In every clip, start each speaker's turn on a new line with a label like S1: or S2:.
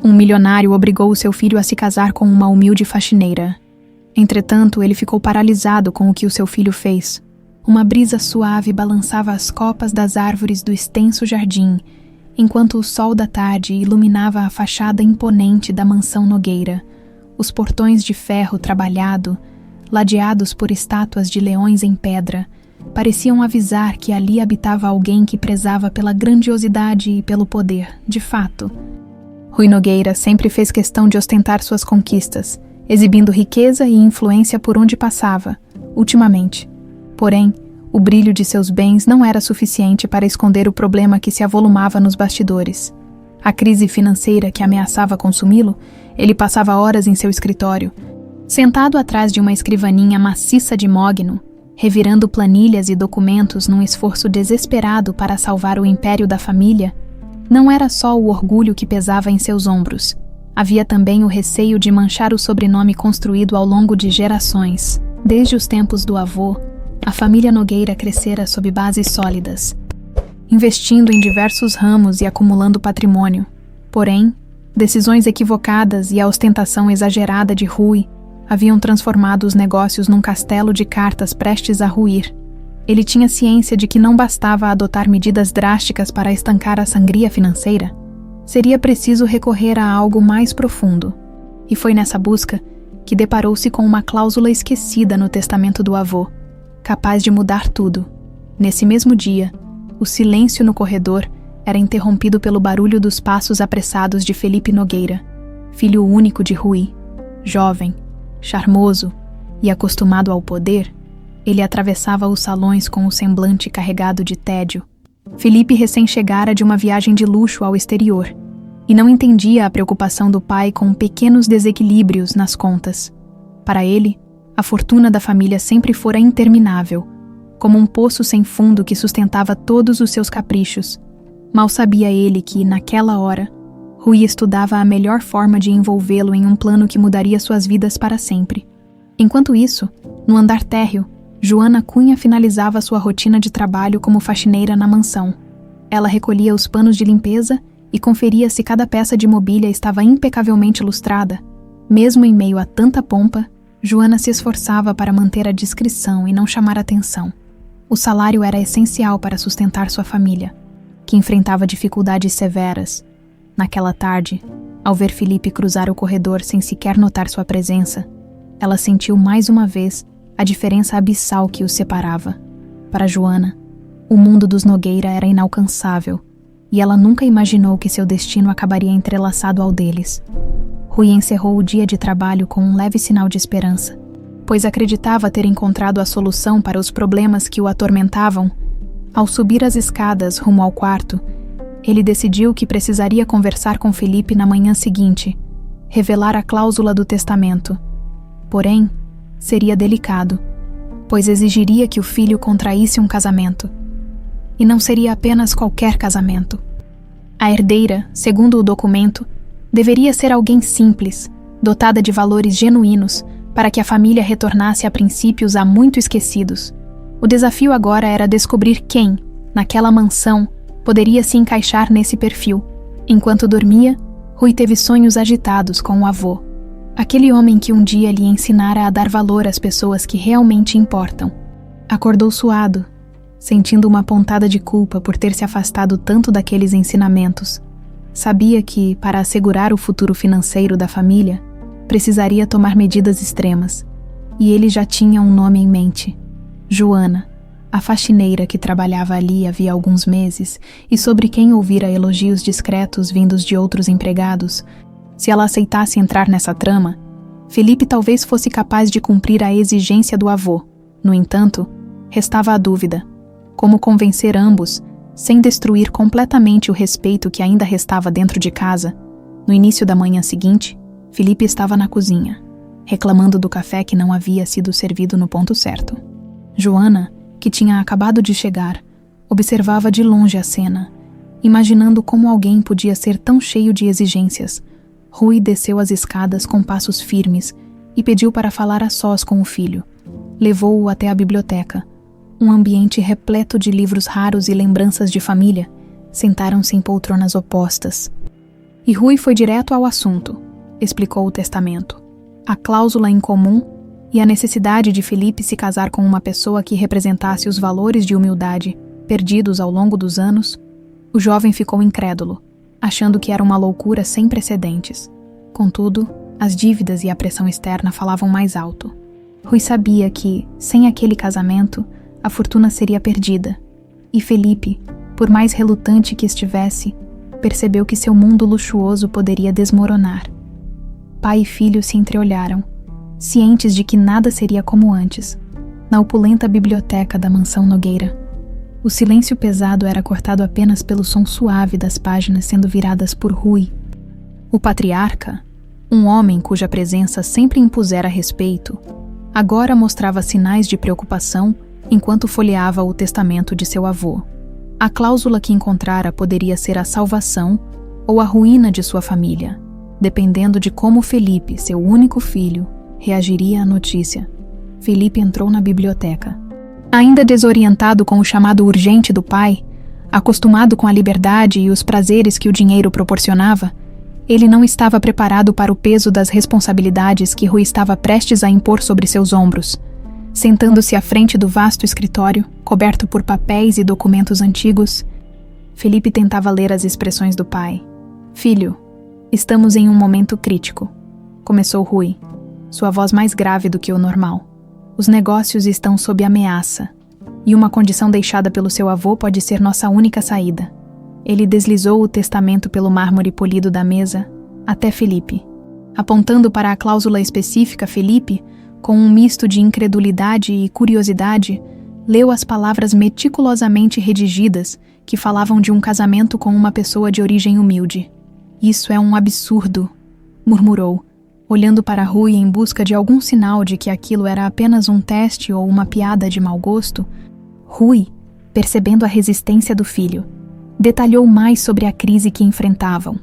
S1: Um milionário obrigou o seu filho a se casar com uma humilde faxineira. Entretanto, ele ficou paralisado com o que o seu filho fez. Uma brisa suave balançava as copas das árvores do extenso jardim, enquanto o sol da tarde iluminava a fachada imponente da mansão Nogueira. Os portões de ferro trabalhado, ladeados por estátuas de leões em pedra, pareciam avisar que ali habitava alguém que prezava pela grandiosidade e pelo poder, de fato. Rui Nogueira sempre fez questão de ostentar suas conquistas, exibindo riqueza e influência por onde passava, ultimamente. Porém, o brilho de seus bens não era suficiente para esconder o problema que se avolumava nos bastidores. A crise financeira que ameaçava consumi-lo, ele passava horas em seu escritório, sentado atrás de uma escrivaninha maciça de mogno, revirando planilhas e documentos num esforço desesperado para salvar o império da família. Não era só o orgulho que pesava em seus ombros. Havia também o receio de manchar o sobrenome construído ao longo de gerações. Desde os tempos do avô, a família Nogueira crescera sob bases sólidas, investindo em diversos ramos e acumulando patrimônio. Porém, decisões equivocadas e a ostentação exagerada de Rui haviam transformado os negócios num castelo de cartas prestes a ruir. Ele tinha ciência de que não bastava adotar medidas drásticas para estancar a sangria financeira. Seria preciso recorrer a algo mais profundo. E foi nessa busca que deparou-se com uma cláusula esquecida no testamento do avô, capaz de mudar tudo. Nesse mesmo dia, o silêncio no corredor era interrompido pelo barulho dos passos apressados de Felipe Nogueira, filho único de Rui. Jovem, charmoso e acostumado ao poder, ele atravessava os salões com o semblante carregado de tédio. Felipe recém-chegara de uma viagem de luxo ao exterior e não entendia a preocupação do pai com pequenos desequilíbrios nas contas. Para ele, a fortuna da família sempre fora interminável, como um poço sem fundo que sustentava todos os seus caprichos. Mal sabia ele que, naquela hora, Rui estudava a melhor forma de envolvê-lo em um plano que mudaria suas vidas para sempre. Enquanto isso, no andar térreo, Joana Cunha finalizava sua rotina de trabalho como faxineira na mansão. Ela recolhia os panos de limpeza e conferia se cada peça de mobília estava impecavelmente lustrada. Mesmo em meio a tanta pompa, Joana se esforçava para manter a discrição e não chamar atenção. O salário era essencial para sustentar sua família, que enfrentava dificuldades severas. Naquela tarde, ao ver Felipe cruzar o corredor sem sequer notar sua presença, ela sentiu mais uma vez a diferença abissal que os separava. Para Joana, o mundo dos Nogueira era inalcançável, e ela nunca imaginou que seu destino acabaria entrelaçado ao deles. Rui encerrou o dia de trabalho com um leve sinal de esperança, pois acreditava ter encontrado a solução para os problemas que o atormentavam. Ao subir as escadas rumo ao quarto, ele decidiu que precisaria conversar com Felipe na manhã seguinte, revelar a cláusula do testamento. Porém, seria delicado, pois exigiria que o filho contraísse um casamento. E não seria apenas qualquer casamento. A herdeira, segundo o documento, deveria ser alguém simples, dotada de valores genuínos, para que a família retornasse a princípios há muito esquecidos. O desafio agora era descobrir quem, naquela mansão, poderia se encaixar nesse perfil. Enquanto dormia, Rui teve sonhos agitados com o avô. Aquele homem que um dia lhe ensinara a dar valor às pessoas que realmente importam. Acordou suado, sentindo uma pontada de culpa por ter se afastado tanto daqueles ensinamentos. Sabia que, para assegurar o futuro financeiro da família, precisaria tomar medidas extremas. E ele já tinha um nome em mente: Joana, a faxineira que trabalhava ali havia alguns meses e sobre quem ouvira elogios discretos vindos de outros empregados. Se ela aceitasse entrar nessa trama, Felipe talvez fosse capaz de cumprir a exigência do avô. No entanto, restava a dúvida: como convencer ambos, sem destruir completamente o respeito que ainda restava dentro de casa? No início da manhã seguinte, Felipe estava na cozinha, reclamando do café que não havia sido servido no ponto certo. Joana, que tinha acabado de chegar, observava de longe a cena, imaginando como alguém podia ser tão cheio de exigências. Rui desceu as escadas com passos firmes e pediu para falar a sós com o filho. Levou-o até a biblioteca. Um ambiente repleto de livros raros e lembranças de família. Sentaram-se em poltronas opostas. E Rui foi direto ao assunto, explicou o testamento. A cláusula em comum e a necessidade de Felipe se casar com uma pessoa que representasse os valores de humildade perdidos ao longo dos anos. O jovem ficou incrédulo, achando que era uma loucura sem precedentes. Contudo, as dívidas e a pressão externa falavam mais alto. Rui sabia que, sem aquele casamento, a fortuna seria perdida. E Felipe, por mais relutante que estivesse, percebeu que seu mundo luxuoso poderia desmoronar. Pai e filho se entreolharam, cientes de que nada seria como antes, na opulenta biblioteca da mansão Nogueira. O silêncio pesado era cortado apenas pelo som suave das páginas sendo viradas por Rui. O patriarca, um homem cuja presença sempre impusera respeito, agora mostrava sinais de preocupação enquanto folheava o testamento de seu avô. A cláusula que encontrara poderia ser a salvação ou a ruína de sua família, dependendo de como Felipe, seu único filho, reagiria à notícia. Felipe entrou na biblioteca. Ainda desorientado com o chamado urgente do pai, acostumado com a liberdade e os prazeres que o dinheiro proporcionava, ele não estava preparado para o peso das responsabilidades que Rui estava prestes a impor sobre seus ombros. Sentando-se à frente do vasto escritório, coberto por papéis e documentos antigos, Felipe tentava ler as expressões do pai. Filho, estamos em um momento crítico, começou Rui, sua voz mais grave do que o normal. Os negócios estão sob ameaça, e uma condição deixada pelo seu avô pode ser nossa única saída. Ele deslizou o testamento pelo mármore polido da mesa até Felipe. Apontando para a cláusula específica, Felipe, com um misto de incredulidade e curiosidade, leu as palavras meticulosamente redigidas que falavam de um casamento com uma pessoa de origem humilde. Isso é um absurdo, murmurou, olhando para Rui em busca de algum sinal de que aquilo era apenas um teste ou uma piada de mau gosto. Rui, percebendo a resistência do filho, detalhou mais sobre a crise que enfrentavam,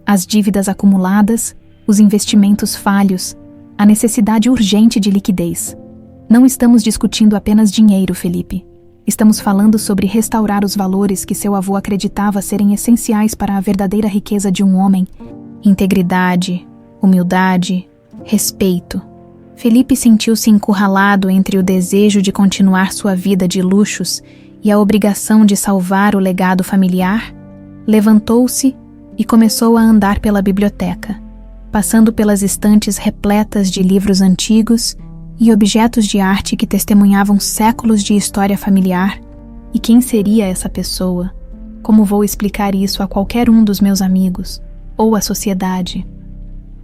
S1: as dívidas acumuladas, os investimentos falhos, a necessidade urgente de liquidez. Não estamos discutindo apenas dinheiro, Felipe. Estamos falando sobre restaurar os valores que seu avô acreditava serem essenciais para a verdadeira riqueza de um homem: integridade, humildade, respeito. Felipe sentiu-se encurralado entre o desejo de continuar sua vida de luxos e a obrigação de salvar o legado familiar. Levantou-se e começou a andar pela biblioteca, passando pelas estantes repletas de livros antigos e objetos de arte que testemunhavam séculos de história familiar. E quem seria essa pessoa? Como vou explicar isso a qualquer um dos meus amigos, ou à sociedade?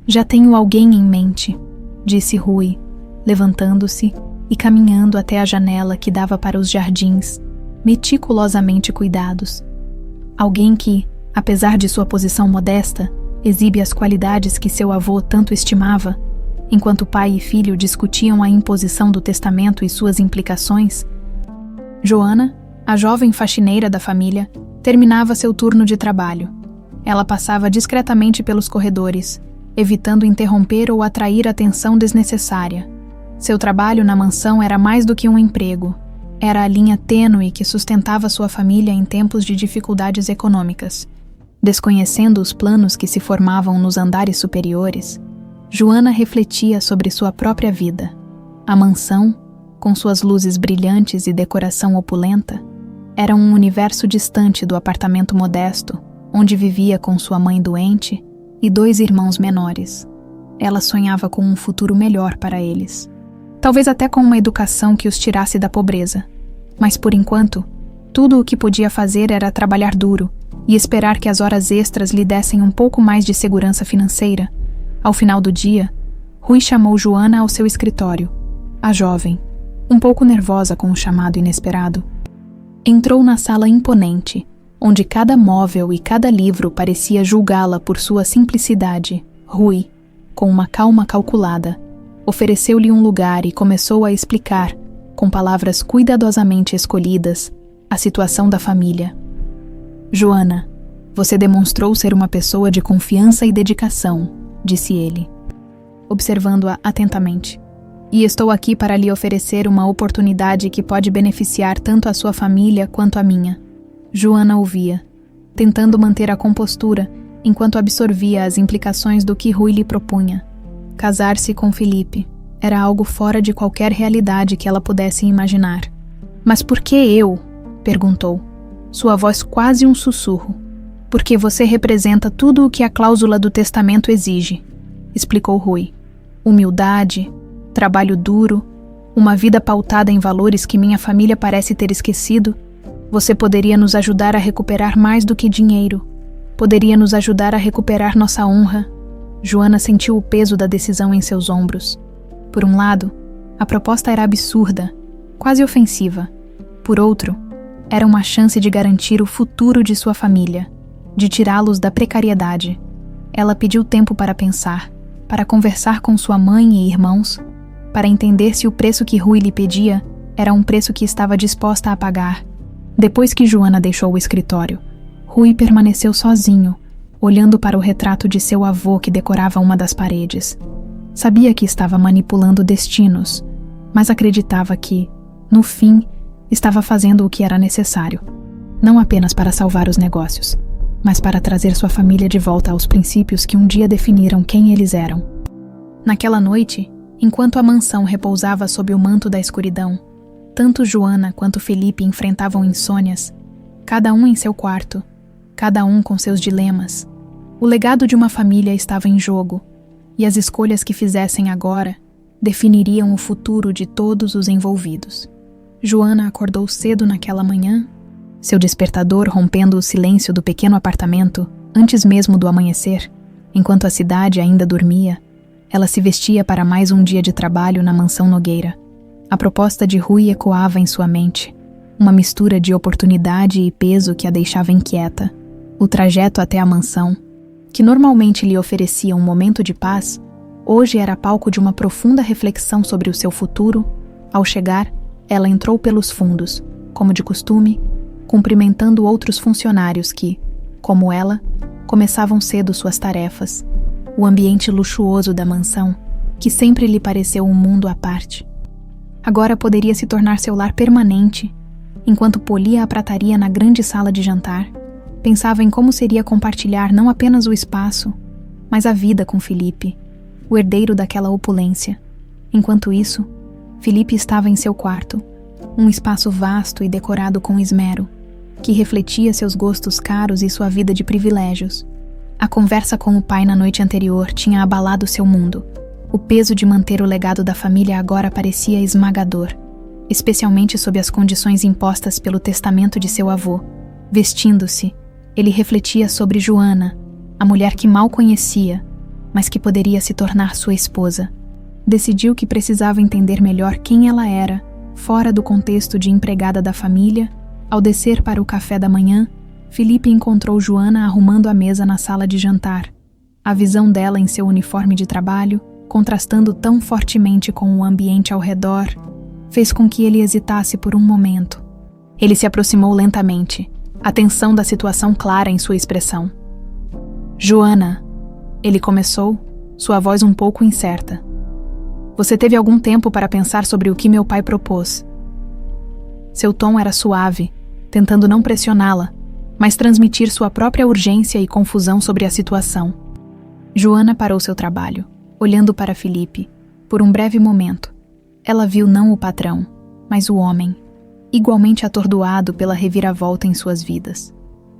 S1: Já tenho alguém em mente, disse Rui, levantando-se e caminhando até a janela que dava para os jardins, meticulosamente cuidados. Alguém que, apesar de sua posição modesta, exibe as qualidades que seu avô tanto estimava. Enquanto pai e filho discutiam a imposição do testamento e suas implicações, Joana, a jovem faxineira da família, terminava seu turno de trabalho. Ela passava discretamente pelos corredores, evitando interromper ou atrair atenção desnecessária. Seu trabalho na mansão era mais do que um emprego. Era a linha tênue que sustentava sua família em tempos de dificuldades econômicas. Desconhecendo os planos que se formavam nos andares superiores, Joana refletia sobre sua própria vida. A mansão, com suas luzes brilhantes e decoração opulenta, era um universo distante do apartamento modesto, onde vivia com sua mãe doente e 2 irmãos menores. Ela sonhava com um futuro melhor para eles. Talvez até com uma educação que os tirasse da pobreza. Mas, por enquanto, tudo o que podia fazer era trabalhar duro e esperar que as horas extras lhe dessem um pouco mais de segurança financeira. Ao final do dia, Rui chamou Joana ao seu escritório. A jovem, um pouco nervosa com o chamado inesperado, entrou na sala imponente, onde cada móvel e cada livro parecia julgá-la por sua simplicidade. Rui, com uma calma calculada, ofereceu-lhe um lugar e começou a explicar, com palavras cuidadosamente escolhidas, a situação da família. Joana, você demonstrou ser uma pessoa de confiança e dedicação, disse ele, observando-a atentamente. E estou aqui para lhe oferecer uma oportunidade que pode beneficiar tanto a sua família quanto a minha. Joana ouvia, tentando manter a compostura enquanto absorvia as implicações do que Rui lhe propunha. Casar-se com Felipe era algo fora de qualquer realidade que ela pudesse imaginar. Mas por que eu? Perguntou, sua voz quase um sussurro. Porque você representa tudo o que a cláusula do testamento exige, explicou Rui. Humildade, trabalho duro, uma vida pautada em valores que minha família parece ter esquecido. Você poderia nos ajudar a recuperar mais do que dinheiro. Poderia nos ajudar a recuperar nossa honra. Joana sentiu o peso da decisão em seus ombros. Por um lado, a proposta era absurda, quase ofensiva. Por outro, era uma chance de garantir o futuro de sua família, de tirá-los da precariedade. Ela pediu tempo para pensar, para conversar com sua mãe e irmãos, para entender se o preço que Rui lhe pedia era um preço que estava disposta a pagar. Depois que Joana deixou o escritório, Rui permaneceu sozinho, olhando para o retrato de seu avô que decorava uma das paredes. Sabia que estava manipulando destinos, mas acreditava que, no fim, estava fazendo o que era necessário, não apenas para salvar os negócios, mas para trazer sua família de volta aos princípios que um dia definiram quem eles eram. Naquela noite, enquanto a mansão repousava sob o manto da escuridão, tanto Joana quanto Felipe enfrentavam insônias, cada um em seu quarto, cada um com seus dilemas. O legado de uma família estava em jogo, e as escolhas que fizessem agora definiriam o futuro de todos os envolvidos. Joana acordou cedo naquela manhã, seu despertador rompendo o silêncio do pequeno apartamento antes mesmo do amanhecer, enquanto a cidade ainda dormia. Ela se vestia para mais um dia de trabalho na mansão Nogueira. A proposta de Rui ecoava em sua mente, uma mistura de oportunidade e peso que a deixava inquieta. O trajeto até a mansão, que normalmente lhe oferecia um momento de paz, hoje era palco de uma profunda reflexão sobre o seu futuro. Ao chegar, ela entrou pelos fundos, como de costume, cumprimentando outros funcionários que, como ela, começavam cedo suas tarefas. O ambiente luxuoso da mansão, que sempre lhe pareceu um mundo à parte, agora poderia se tornar seu lar permanente. Enquanto polia a prataria na grande sala de jantar, pensava em como seria compartilhar não apenas o espaço, mas a vida com Felipe, o herdeiro daquela opulência. Enquanto isso, Felipe estava em seu quarto, um espaço vasto e decorado com esmero, que refletia seus gostos caros e sua vida de privilégios. A conversa com o pai na noite anterior tinha abalado seu mundo. O peso de manter o legado da família agora parecia esmagador, especialmente sob as condições impostas pelo testamento de seu avô. Vestindo-se, ele refletia sobre Joana, a mulher que mal conhecia, mas que poderia se tornar sua esposa. Decidiu que precisava entender melhor quem ela era, fora do contexto de empregada da família. Ao descer para o café da manhã, Felipe encontrou Joana arrumando a mesa na sala de jantar. A visão dela em seu uniforme de trabalho, contrastando tão fortemente com o ambiente ao redor, fez com que ele hesitasse por um momento. Ele se aproximou lentamente, a tensão da situação clara em sua expressão. Joana, ele começou, sua voz um pouco incerta. Você teve algum tempo para pensar sobre o que meu pai propôs. Seu tom era suave, tentando não pressioná-la, mas transmitir sua própria urgência e confusão sobre a situação. Joana parou seu trabalho, olhando para Felipe. Por um breve momento, ela viu não o patrão, mas o homem, igualmente atordoado pela reviravolta em suas vidas.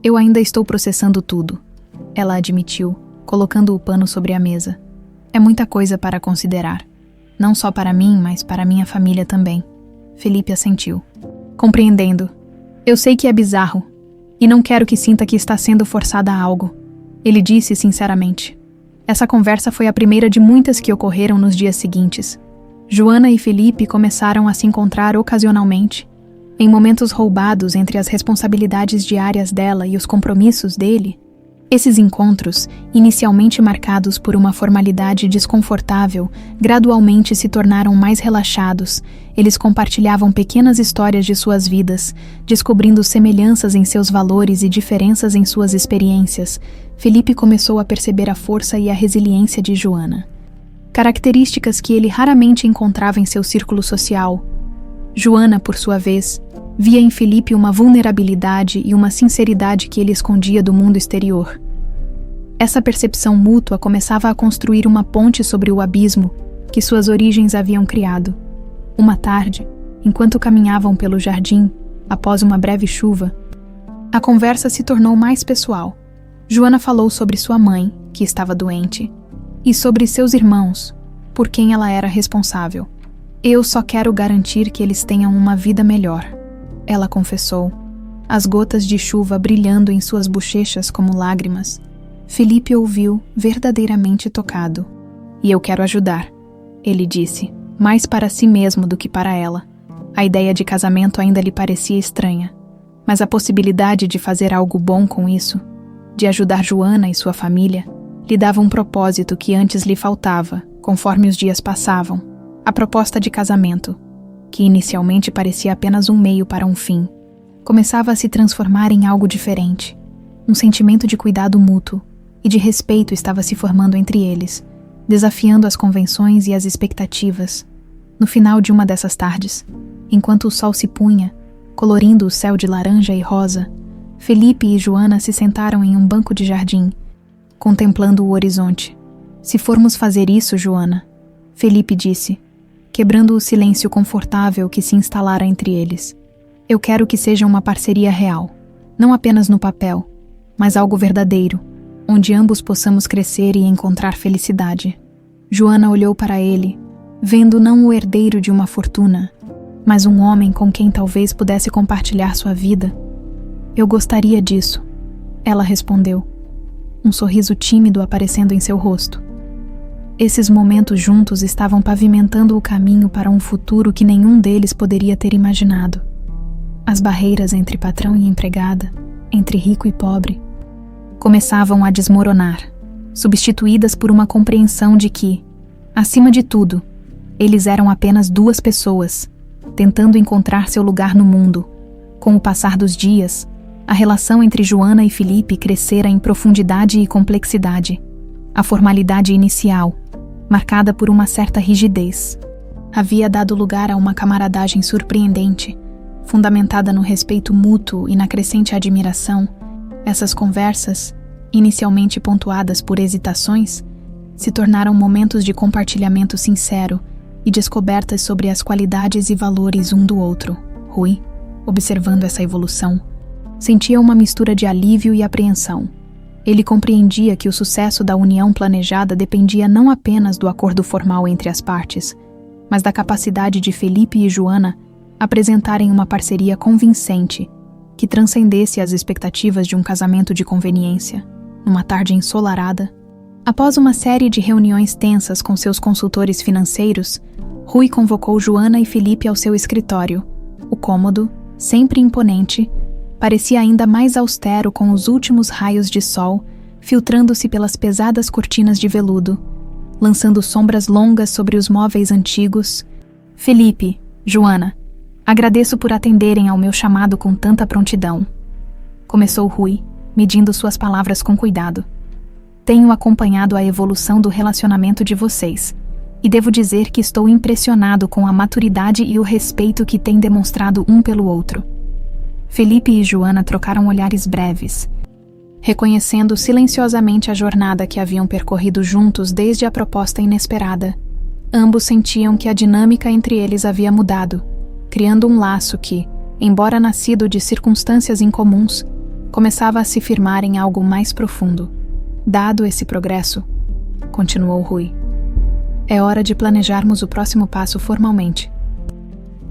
S1: Eu ainda estou processando tudo, ela admitiu, colocando o pano sobre a mesa. É muita coisa para considerar. Não só para mim, mas para minha família também. Felipe assentiu. Compreendendo. Eu sei que é bizarro, e não quero que sinta que está sendo forçada a algo. Ele disse sinceramente. Essa conversa foi a primeira de muitas que ocorreram nos dias seguintes. Joana e Felipe começaram a se encontrar ocasionalmente, em momentos roubados entre as responsabilidades diárias dela e os compromissos dele. Esses encontros, inicialmente marcados por uma formalidade desconfortável, gradualmente se tornaram mais relaxados. Eles compartilhavam pequenas histórias de suas vidas, descobrindo semelhanças em seus valores e diferenças em suas experiências. Felipe começou a perceber a força e a resiliência de Joana, características que ele raramente encontrava em seu círculo social. Joana, por sua vez, via em Felipe uma vulnerabilidade e uma sinceridade que ele escondia do mundo exterior. Essa percepção mútua começava a construir uma ponte sobre o abismo que suas origens haviam criado. Uma tarde, enquanto caminhavam pelo jardim, após uma breve chuva, a conversa se tornou mais pessoal. Joana falou sobre sua mãe, que estava doente, e sobre seus irmãos, por quem ela era responsável. Eu só quero garantir que eles tenham uma vida melhor, ela confessou, as gotas de chuva brilhando em suas bochechas como lágrimas. Felipe ouviu, verdadeiramente tocado. E eu quero ajudar, ele disse, mais para si mesmo do que para ela. A ideia de casamento ainda lhe parecia estranha, mas a possibilidade de fazer algo bom com isso, de ajudar Joana e sua família, lhe dava um propósito que antes lhe faltava, conforme os dias passavam. A proposta de casamento, que inicialmente parecia apenas um meio para um fim, começava a se transformar em algo diferente. Um sentimento de cuidado mútuo e de respeito estava se formando entre eles, desafiando as convenções e as expectativas. No final de uma dessas tardes, enquanto o sol se punha, colorindo o céu de laranja e rosa, Felipe e Joana se sentaram em um banco de jardim, contemplando o horizonte. Se formos fazer isso, Joana, Felipe disse, quebrando o silêncio confortável que se instalara entre eles. Eu quero que seja uma parceria real, não apenas no papel, mas algo verdadeiro, onde ambos possamos crescer e encontrar felicidade. Joana olhou para ele, vendo não o herdeiro de uma fortuna, mas um homem com quem talvez pudesse compartilhar sua vida. Eu gostaria disso, ela respondeu, um sorriso tímido aparecendo em seu rosto. Esses momentos juntos estavam pavimentando o caminho para um futuro que nenhum deles poderia ter imaginado. As barreiras entre patrão e empregada, entre rico e pobre, começavam a desmoronar, substituídas por uma compreensão de que, acima de tudo, eles eram apenas duas pessoas, tentando encontrar seu lugar no mundo. Com o passar dos dias, a relação entre Joana e Felipe crescera em profundidade e complexidade. A formalidade inicial, marcada por uma certa rigidez, havia dado lugar a uma camaradagem surpreendente, fundamentada no respeito mútuo e na crescente admiração. Essas conversas, inicialmente pontuadas por hesitações, se tornaram momentos de compartilhamento sincero e descobertas sobre as qualidades e valores um do outro. Rui, observando essa evolução, sentia uma mistura de alívio e apreensão. Ele compreendia que o sucesso da união planejada dependia não apenas do acordo formal entre as partes, mas da capacidade de Felipe e Joana apresentarem uma parceria convincente que transcendesse as expectativas de um casamento de conveniência. Numa tarde ensolarada, após uma série de reuniões tensas com seus consultores financeiros, Rui convocou Joana e Felipe ao seu escritório. O cômodo, sempre imponente, parecia ainda mais austero com os últimos raios de sol filtrando-se pelas pesadas cortinas de veludo, lançando sombras longas sobre os móveis antigos. Felipe, Joana, agradeço por atenderem ao meu chamado com tanta prontidão. Começou Rui, medindo suas palavras com cuidado. Tenho acompanhado a evolução do relacionamento de vocês, e devo dizer que estou impressionado com a maturidade e o respeito que têm demonstrado um pelo outro. Felipe e Joana trocaram olhares breves, reconhecendo silenciosamente a jornada que haviam percorrido juntos desde a proposta inesperada. Ambos sentiam que a dinâmica entre eles havia mudado, criando um laço que, embora nascido de circunstâncias incomuns, começava a se firmar em algo mais profundo. Dado esse progresso, continuou Rui, é hora de planejarmos o próximo passo formalmente.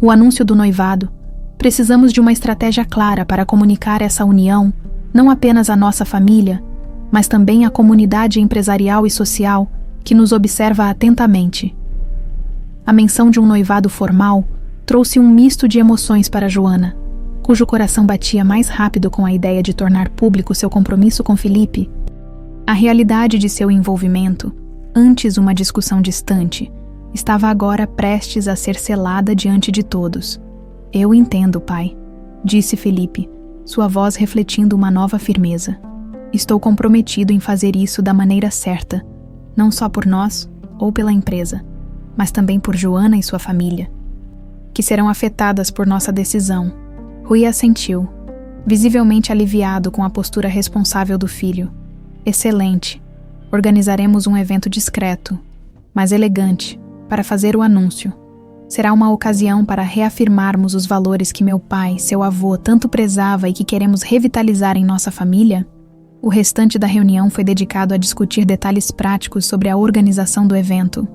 S1: O anúncio do noivado. Precisamos de uma estratégia clara para comunicar essa união, não apenas à nossa família, mas também à comunidade empresarial e social que nos observa atentamente. A menção de um noivado formal trouxe um misto de emoções para Joana, cujo coração batia mais rápido com a ideia de tornar público seu compromisso com Felipe. A realidade de seu envolvimento, antes uma discussão distante, estava agora prestes a ser selada diante de todos. Eu entendo, pai, disse Felipe, sua voz refletindo uma nova firmeza. Estou comprometido em fazer isso da maneira certa, não só por nós ou pela empresa, mas também por Joana e sua família, que serão afetadas por nossa decisão. Rui assentiu, visivelmente aliviado com a postura responsável do filho. Excelente. Organizaremos um evento discreto, mas elegante, para fazer o anúncio. Será uma ocasião para reafirmarmos os valores que meu pai, seu avô, tanto prezava e que queremos revitalizar em nossa família. O restante da reunião foi dedicado a discutir detalhes práticos sobre a organização do evento.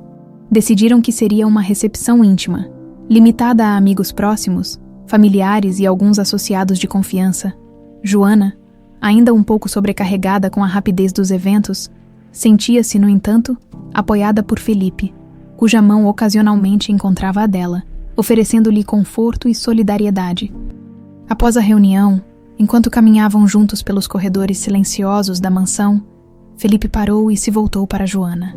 S1: Decidiram que seria uma recepção íntima, limitada a amigos próximos, familiares e alguns associados de confiança. Joana, ainda um pouco sobrecarregada com a rapidez dos eventos, sentia-se, no entanto, apoiada por Felipe, cuja mão ocasionalmente encontrava a dela, oferecendo-lhe conforto e solidariedade. Após a reunião, enquanto caminhavam juntos pelos corredores silenciosos da mansão, Felipe parou e se voltou para Joana.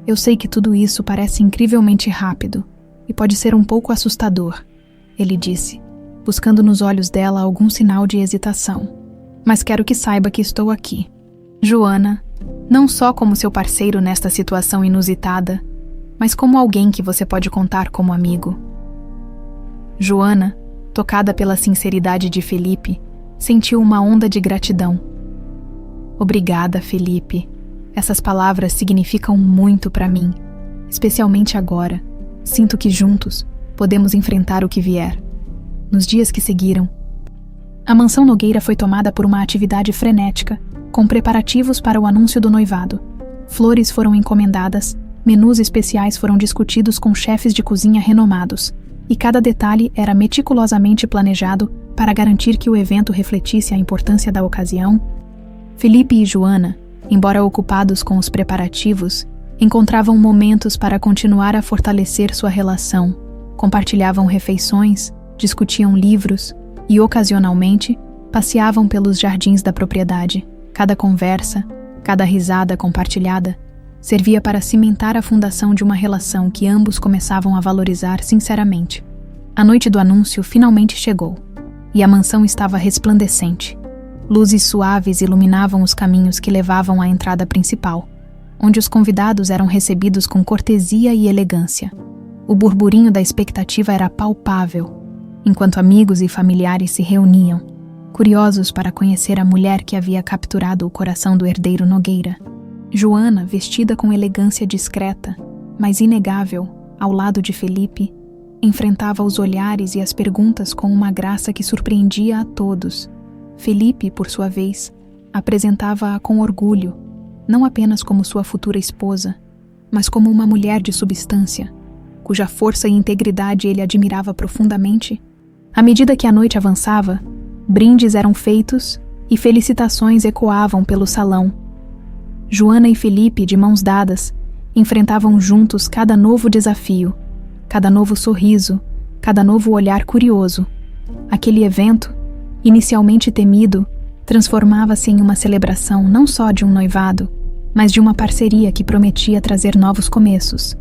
S1: Eu sei que tudo isso parece incrivelmente rápido e pode ser um pouco assustador, ele disse, buscando nos olhos dela algum sinal de hesitação. Mas quero que saiba que estou aqui. Joana, não só como seu parceiro nesta situação inusitada, mas como alguém que você pode contar como amigo. Joana, tocada pela sinceridade de Felipe, sentiu uma onda de gratidão. Obrigada, Felipe. Essas palavras significam muito para mim, especialmente agora. Sinto que juntos podemos enfrentar o que vier. Nos dias que seguiram, a mansão Nogueira foi tomada por uma atividade frenética, com preparativos para o anúncio do noivado. Flores foram encomendadas, menus especiais foram discutidos com chefes de cozinha renomados, e cada detalhe era meticulosamente planejado para garantir que o evento refletisse a importância da ocasião. Felipe e Joana, embora ocupados com os preparativos, encontravam momentos para continuar a fortalecer sua relação, compartilhavam refeições, discutiam livros e, ocasionalmente, passeavam pelos jardins da propriedade. Cada conversa, cada risada compartilhada, servia para cimentar a fundação de uma relação que ambos começavam a valorizar sinceramente. A noite do anúncio finalmente chegou, e a mansão estava resplandecente. Luzes suaves iluminavam os caminhos que levavam à entrada principal, onde os convidados eram recebidos com cortesia e elegância. O burburinho da expectativa era palpável, enquanto amigos e familiares se reuniam, curiosos para conhecer a mulher que havia capturado o coração do herdeiro Nogueira. Joana, vestida com elegância discreta, mas inegável, ao lado de Felipe, enfrentava os olhares e as perguntas com uma graça que surpreendia a todos. Felipe, por sua vez, apresentava-a com orgulho, não apenas como sua futura esposa, mas como uma mulher de substância, cuja força e integridade ele admirava profundamente. À medida que a noite avançava, brindes eram feitos e felicitações ecoavam pelo salão. Joana e Felipe, de mãos dadas, enfrentavam juntos cada novo desafio, cada novo sorriso, cada novo olhar curioso. Aquele evento, inicialmente temido, transformava-se em uma celebração não só de um noivado, mas de uma parceria que prometia trazer novos começos.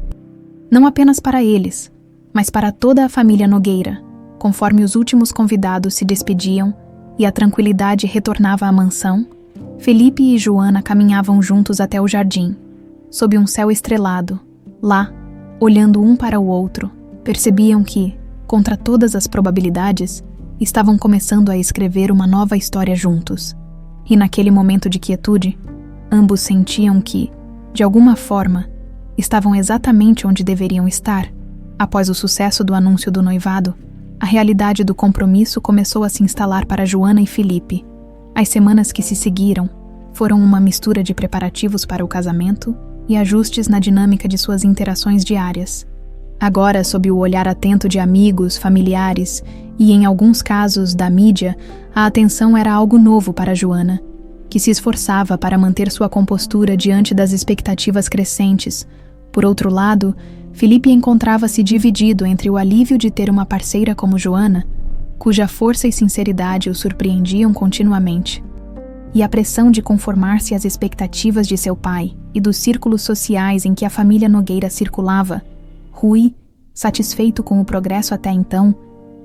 S1: Não apenas para eles, mas para toda a família Nogueira, conforme os últimos convidados se despediam e a tranquilidade retornava à mansão. Felipe e Joana caminhavam juntos até o jardim, sob um céu estrelado. Lá, olhando um para o outro, percebiam que, contra todas as probabilidades, estavam começando a escrever uma nova história juntos. E naquele momento de quietude, ambos sentiam que, de alguma forma, estavam exatamente onde deveriam estar. Após o sucesso do anúncio do noivado, a realidade do compromisso começou a se instalar para Joana e Felipe. As semanas que se seguiram foram uma mistura de preparativos para o casamento e ajustes na dinâmica de suas interações diárias. Agora, sob o olhar atento de amigos, familiares e, em alguns casos, da mídia, a atenção era algo novo para Joana, que se esforçava para manter sua compostura diante das expectativas crescentes. Por outro lado, Felipe encontrava-se dividido entre o alívio de ter uma parceira como Joana, cuja força e sinceridade o surpreendiam continuamente, e a pressão de conformar-se às expectativas de seu pai e dos círculos sociais em que a família Nogueira circulava. Rui, satisfeito com o progresso até então,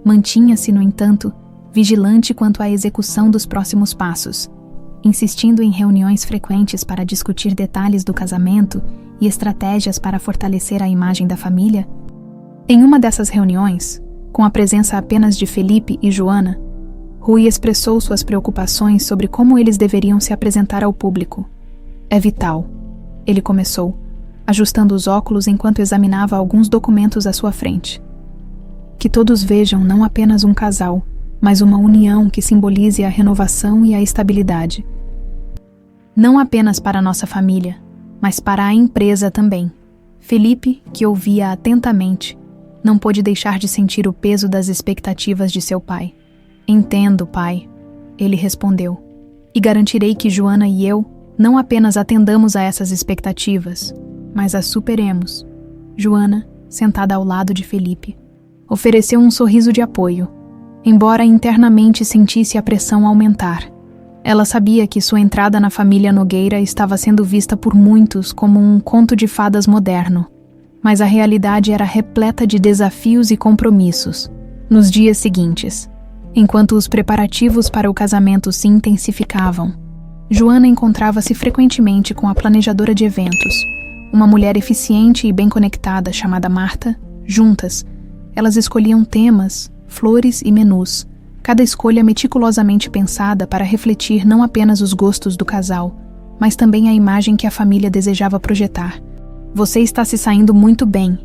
S1: mantinha-se, no entanto, vigilante quanto à execução dos próximos passos, insistindo em reuniões frequentes para discutir detalhes do casamento e estratégias para fortalecer a imagem da família. Em uma dessas reuniões, com a presença apenas de Felipe e Joana, Rui expressou suas preocupações sobre como eles deveriam se apresentar ao público. É vital. Ele começou, ajustando os óculos enquanto examinava alguns documentos à sua frente. Que todos vejam não apenas um casal, mas uma união que simbolize a renovação e a estabilidade. Não apenas para nossa família, mas para a empresa também. Felipe, que ouvia atentamente, não pôde deixar de sentir o peso das expectativas de seu pai. Entendo, pai, ele respondeu, e garantirei que Joana e eu não apenas atendamos a essas expectativas, mas as superemos. Joana, sentada ao lado de Felipe, ofereceu um sorriso de apoio, embora internamente sentisse a pressão aumentar. Ela sabia que sua entrada na família Nogueira estava sendo vista por muitos como um conto de fadas moderno, mas a realidade era repleta de desafios e compromissos. Nos dias seguintes, enquanto os preparativos para o casamento se intensificavam, Joana encontrava-se frequentemente com a planejadora de eventos, uma mulher eficiente e bem conectada chamada Marta. Juntas, elas escolhiam temas, flores e menus, cada escolha meticulosamente pensada para refletir não apenas os gostos do casal, mas também a imagem que a família desejava projetar. Você está se saindo muito bem,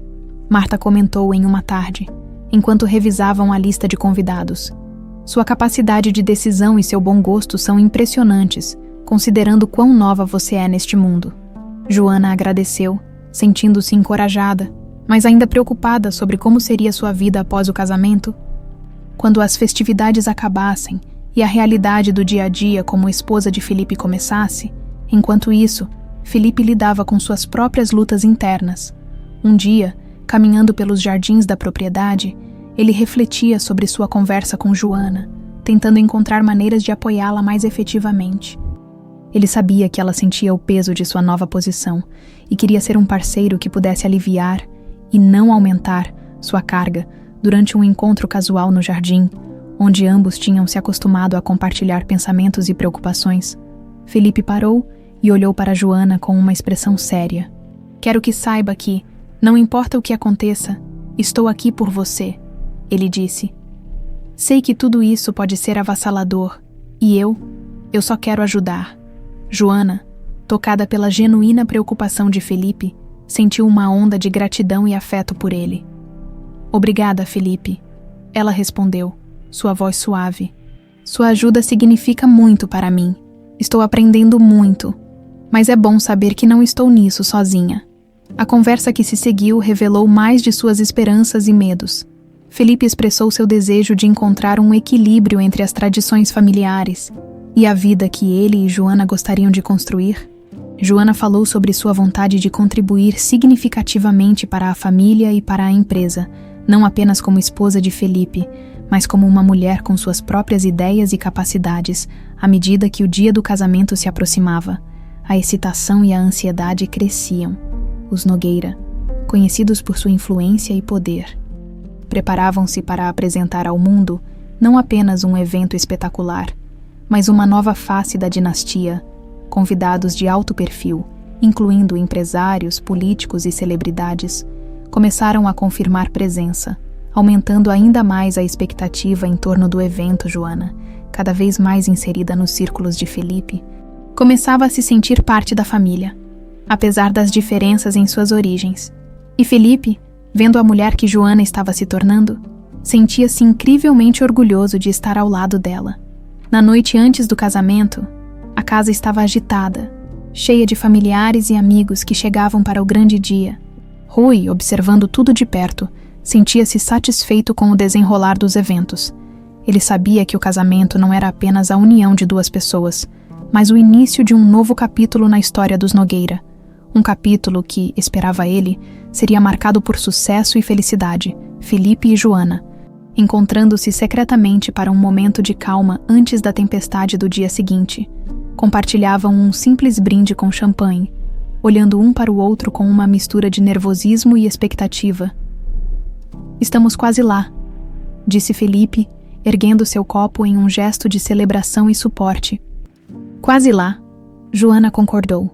S1: Marta comentou em uma tarde, enquanto revisavam a lista de convidados. Sua capacidade de decisão e seu bom gosto são impressionantes, considerando quão nova você é neste mundo. Joana agradeceu, sentindo-se encorajada, mas ainda preocupada sobre como seria sua vida após o casamento. Quando as festividades acabassem e a realidade do dia a dia como esposa de Felipe começasse, enquanto isso, Felipe lidava com suas próprias lutas internas. Um dia, caminhando pelos jardins da propriedade, ele refletia sobre sua conversa com Joana, tentando encontrar maneiras de apoiá-la mais efetivamente. Ele sabia que ela sentia o peso de sua nova posição e queria ser um parceiro que pudesse aliviar e não aumentar sua carga durante um encontro casual no jardim, onde ambos tinham se acostumado a compartilhar pensamentos e preocupações. Felipe parou e olhou para Joana com uma expressão séria. Quero que saiba que, não importa o que aconteça, estou aqui por você, ele disse. Sei que tudo isso pode ser avassalador, e eu só quero ajudar. Joana, tocada pela genuína preocupação de Felipe, sentiu uma onda de gratidão e afeto por ele. Obrigada, Felipe, ela respondeu, sua voz suave. Sua ajuda significa muito para mim. Estou aprendendo muito, mas é bom saber que não estou nisso sozinha. A conversa que se seguiu revelou mais de suas esperanças e medos. Felipe expressou seu desejo de encontrar um equilíbrio entre as tradições familiares e a vida que ele e Joana gostariam de construir. Joana falou sobre sua vontade de contribuir significativamente para a família e para a empresa, não apenas como esposa de Felipe, mas como uma mulher com suas próprias ideias e capacidades, à medida que o dia do casamento se aproximava. A excitação e a ansiedade cresciam. Os Nogueira, conhecidos por sua influência e poder, preparavam-se para apresentar ao mundo não apenas um evento espetacular, mas uma nova face da dinastia, convidados de alto perfil, incluindo empresários, políticos e celebridades, começaram a confirmar presença, aumentando ainda mais a expectativa em torno do evento. Joana, cada vez mais inserida nos círculos de Felipe, começava a se sentir parte da família, apesar das diferenças em suas origens. E Felipe, vendo a mulher que Joana estava se tornando, sentia-se incrivelmente orgulhoso de estar ao lado dela. Na noite antes do casamento, a casa estava agitada, cheia de familiares e amigos que chegavam para o grande dia. Rui, observando tudo de perto, sentia-se satisfeito com o desenrolar dos eventos. Ele sabia que o casamento não era apenas a união de duas pessoas, mas o início de um novo capítulo na história dos Nogueira. Um capítulo que, esperava ele, seria marcado por sucesso e felicidade. Felipe e Joana, encontrando-se secretamente para um momento de calma antes da tempestade do dia seguinte, compartilhavam um simples brinde com champanhe, olhando um para o outro com uma mistura de nervosismo e expectativa. Estamos quase lá, disse Felipe, erguendo seu copo em um gesto de celebração e suporte. Quase lá, Joana concordou.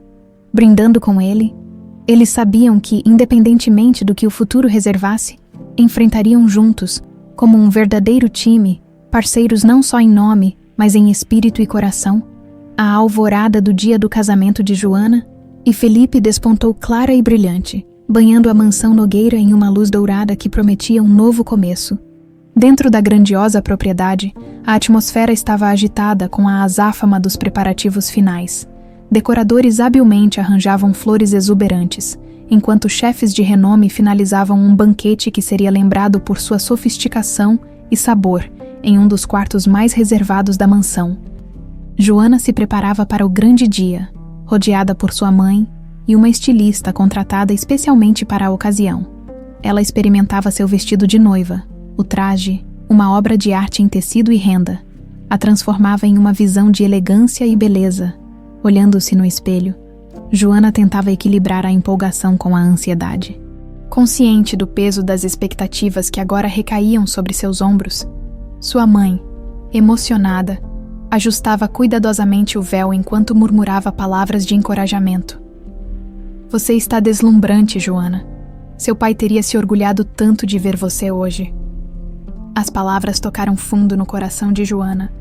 S1: Brindando com ele, eles sabiam que, independentemente do que o futuro reservasse, enfrentariam juntos, como um verdadeiro time, parceiros não só em nome, mas em espírito e coração. a alvorada do dia do casamento de Joana, e Felipe despontou clara e brilhante, banhando a mansão Nogueira em uma luz dourada que prometia um novo começo. Dentro da grandiosa propriedade, a atmosfera estava agitada com a azáfama dos preparativos finais. Decoradores habilmente arranjavam flores exuberantes, enquanto chefes de renome finalizavam um banquete que seria lembrado por sua sofisticação e sabor em um dos quartos mais reservados da mansão. Joana se preparava para o grande dia, rodeada por sua mãe e uma estilista contratada especialmente para a ocasião. Ela experimentava seu vestido de noiva, o traje, uma obra de arte em tecido e renda. A transformava em uma visão de elegância e beleza. Olhando-se no espelho, Joana tentava equilibrar a empolgação com a ansiedade. Consciente do peso das expectativas que agora recaíam sobre seus ombros, sua mãe, emocionada, ajustava cuidadosamente o véu enquanto murmurava palavras de encorajamento. Você está deslumbrante, Joana. Seu pai teria se orgulhado tanto de ver você hoje. As palavras tocaram fundo no coração de Joana,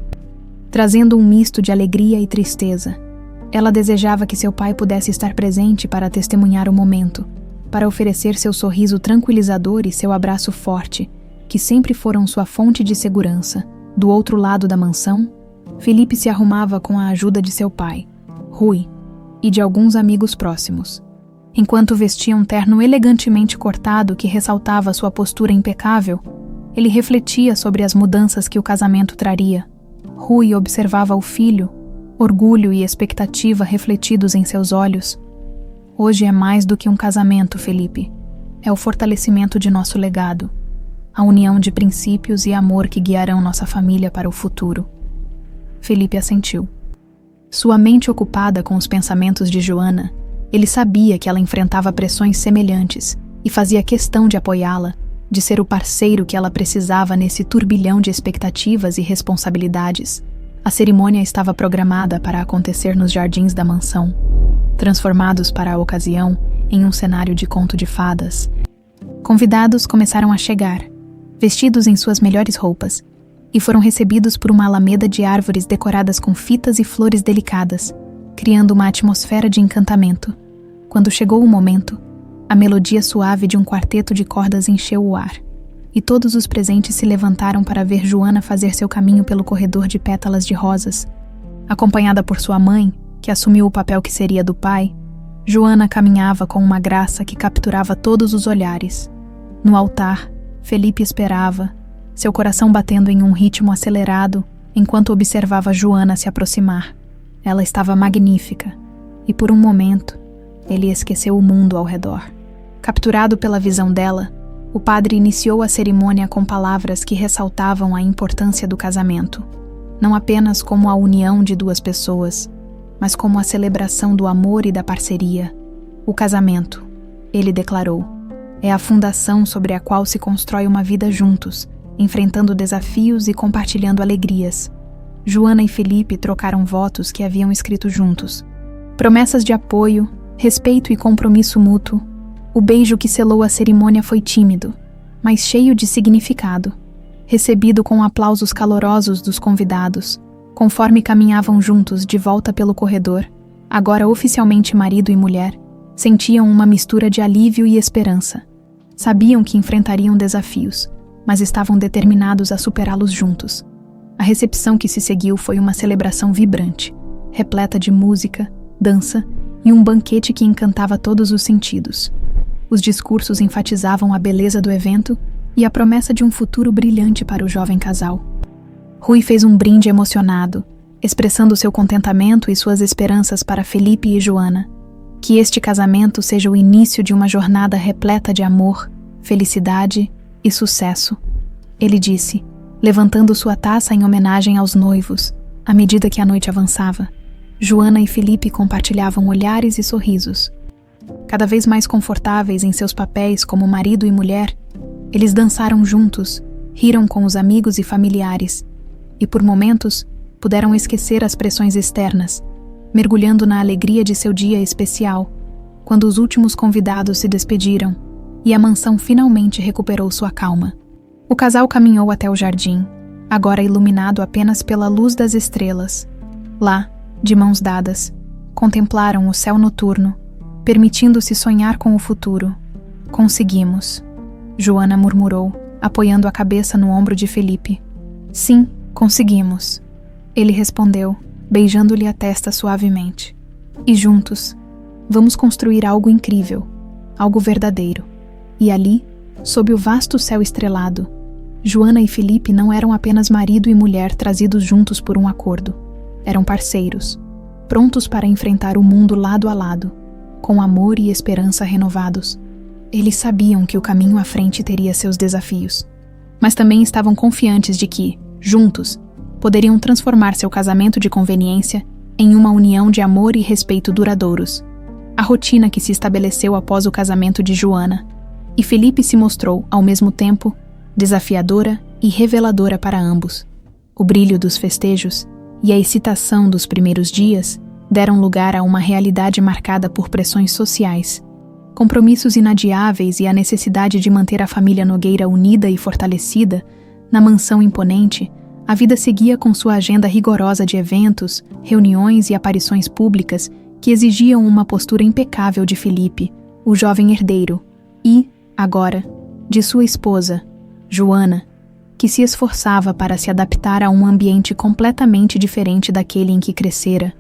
S1: trazendo um misto de alegria e tristeza. Ela desejava que seu pai pudesse estar presente para testemunhar o momento, para oferecer seu sorriso tranquilizador e seu abraço forte, que sempre foram sua fonte de segurança. Do outro lado da mansão, Felipe se arrumava com a ajuda de seu pai, Rui, e de alguns amigos próximos. Enquanto vestia um terno elegantemente cortado que ressaltava sua postura impecável, ele refletia sobre as mudanças que o casamento traria. Rui observava o filho, orgulho e expectativa refletidos em seus olhos. Hoje é mais do que um casamento, Felipe. É o fortalecimento de nosso legado, a união de princípios e amor que guiarão nossa família para o futuro. Felipe assentiu. Sua mente ocupada com os pensamentos de Joana, ele sabia que ela enfrentava pressões semelhantes e fazia questão de apoiá-la, de ser o parceiro que ela precisava nesse turbilhão de expectativas e responsabilidades. A cerimônia estava programada para acontecer nos jardins da mansão, transformados para a ocasião em um cenário de conto de fadas. Convidados começaram a chegar, vestidos em suas melhores roupas, e foram recebidos por uma alameda de árvores decoradas com fitas e flores delicadas, criando uma atmosfera de encantamento. Quando chegou o momento, a melodia suave de um quarteto de cordas encheu o ar, e todos os presentes se levantaram para ver Joana fazer seu caminho pelo corredor de pétalas de rosas. Acompanhada por sua mãe, que assumiu o papel que seria do pai, Joana caminhava com uma graça que capturava todos os olhares. No altar, Felipe esperava, seu coração batendo em um ritmo acelerado, enquanto observava Joana se aproximar. Ela estava magnífica, e por um momento, ele esqueceu o mundo ao redor. Capturado pela visão dela, o padre iniciou a cerimônia com palavras que ressaltavam a importância do casamento, não apenas como a união de duas pessoas, mas como a celebração do amor e da parceria. O casamento, ele declarou, é a fundação sobre a qual se constrói uma vida juntos, enfrentando desafios e compartilhando alegrias. Joana e Felipe trocaram votos que haviam escrito juntos. Promessas de apoio, respeito e compromisso mútuo. O beijo que selou a cerimônia foi tímido, mas cheio de significado, recebido com aplausos calorosos dos convidados. Conforme caminhavam juntos de volta pelo corredor, agora oficialmente marido e mulher, sentiam uma mistura de alívio e esperança. Sabiam que enfrentariam desafios, mas estavam determinados a superá-los juntos. A recepção que se seguiu foi uma celebração vibrante, repleta de música, dança e um banquete que encantava todos os sentidos. Os discursos enfatizavam a beleza do evento e a promessa de um futuro brilhante para o jovem casal. Rui fez um brinde emocionado, expressando seu contentamento e suas esperanças para Felipe e Joana. Que este casamento seja o início de uma jornada repleta de amor, felicidade e sucesso, ele disse, levantando sua taça em homenagem aos noivos. À medida que a noite avançava, Joana e Felipe compartilhavam olhares e sorrisos. Cada vez mais confortáveis em seus papéis como marido e mulher, eles dançaram juntos, riram com os amigos e familiares, e por momentos puderam esquecer as pressões externas, mergulhando na alegria de seu dia especial, quando os últimos convidados se despediram e a mansão finalmente recuperou sua calma. O casal caminhou até o jardim, agora iluminado apenas pela luz das estrelas. Lá, De mãos dadas, contemplaram o céu noturno, permitindo-se sonhar com o futuro. Conseguimos, Joana murmurou, apoiando a cabeça no ombro de Felipe. Sim, conseguimos. Ele respondeu, beijando-lhe a testa suavemente. E juntos, vamos construir algo incrível, algo verdadeiro. E ali, sob o vasto céu estrelado, Joana e Felipe não eram apenas marido e mulher trazidos juntos por um acordo. Eram parceiros, prontos para enfrentar o mundo lado a lado, com amor e esperança renovados. Eles sabiam que o caminho à frente teria seus desafios, mas também estavam confiantes de que, juntos, poderiam transformar seu casamento de conveniência em uma união de amor e respeito duradouros. A rotina que se estabeleceu após o casamento de Joana e Felipe se mostrou, ao mesmo tempo, desafiadora e reveladora para ambos. O brilho dos festejos e a excitação dos primeiros dias deram lugar a uma realidade marcada por pressões sociais, compromissos inadiáveis e a necessidade de manter a família Nogueira unida e fortalecida. Na mansão imponente, a vida seguia com sua agenda rigorosa de eventos, reuniões e aparições públicas que exigiam uma postura impecável de Felipe, o jovem herdeiro, e, agora, de sua esposa, Joana, que se esforçava para se adaptar a um ambiente completamente diferente daquele em que crescera.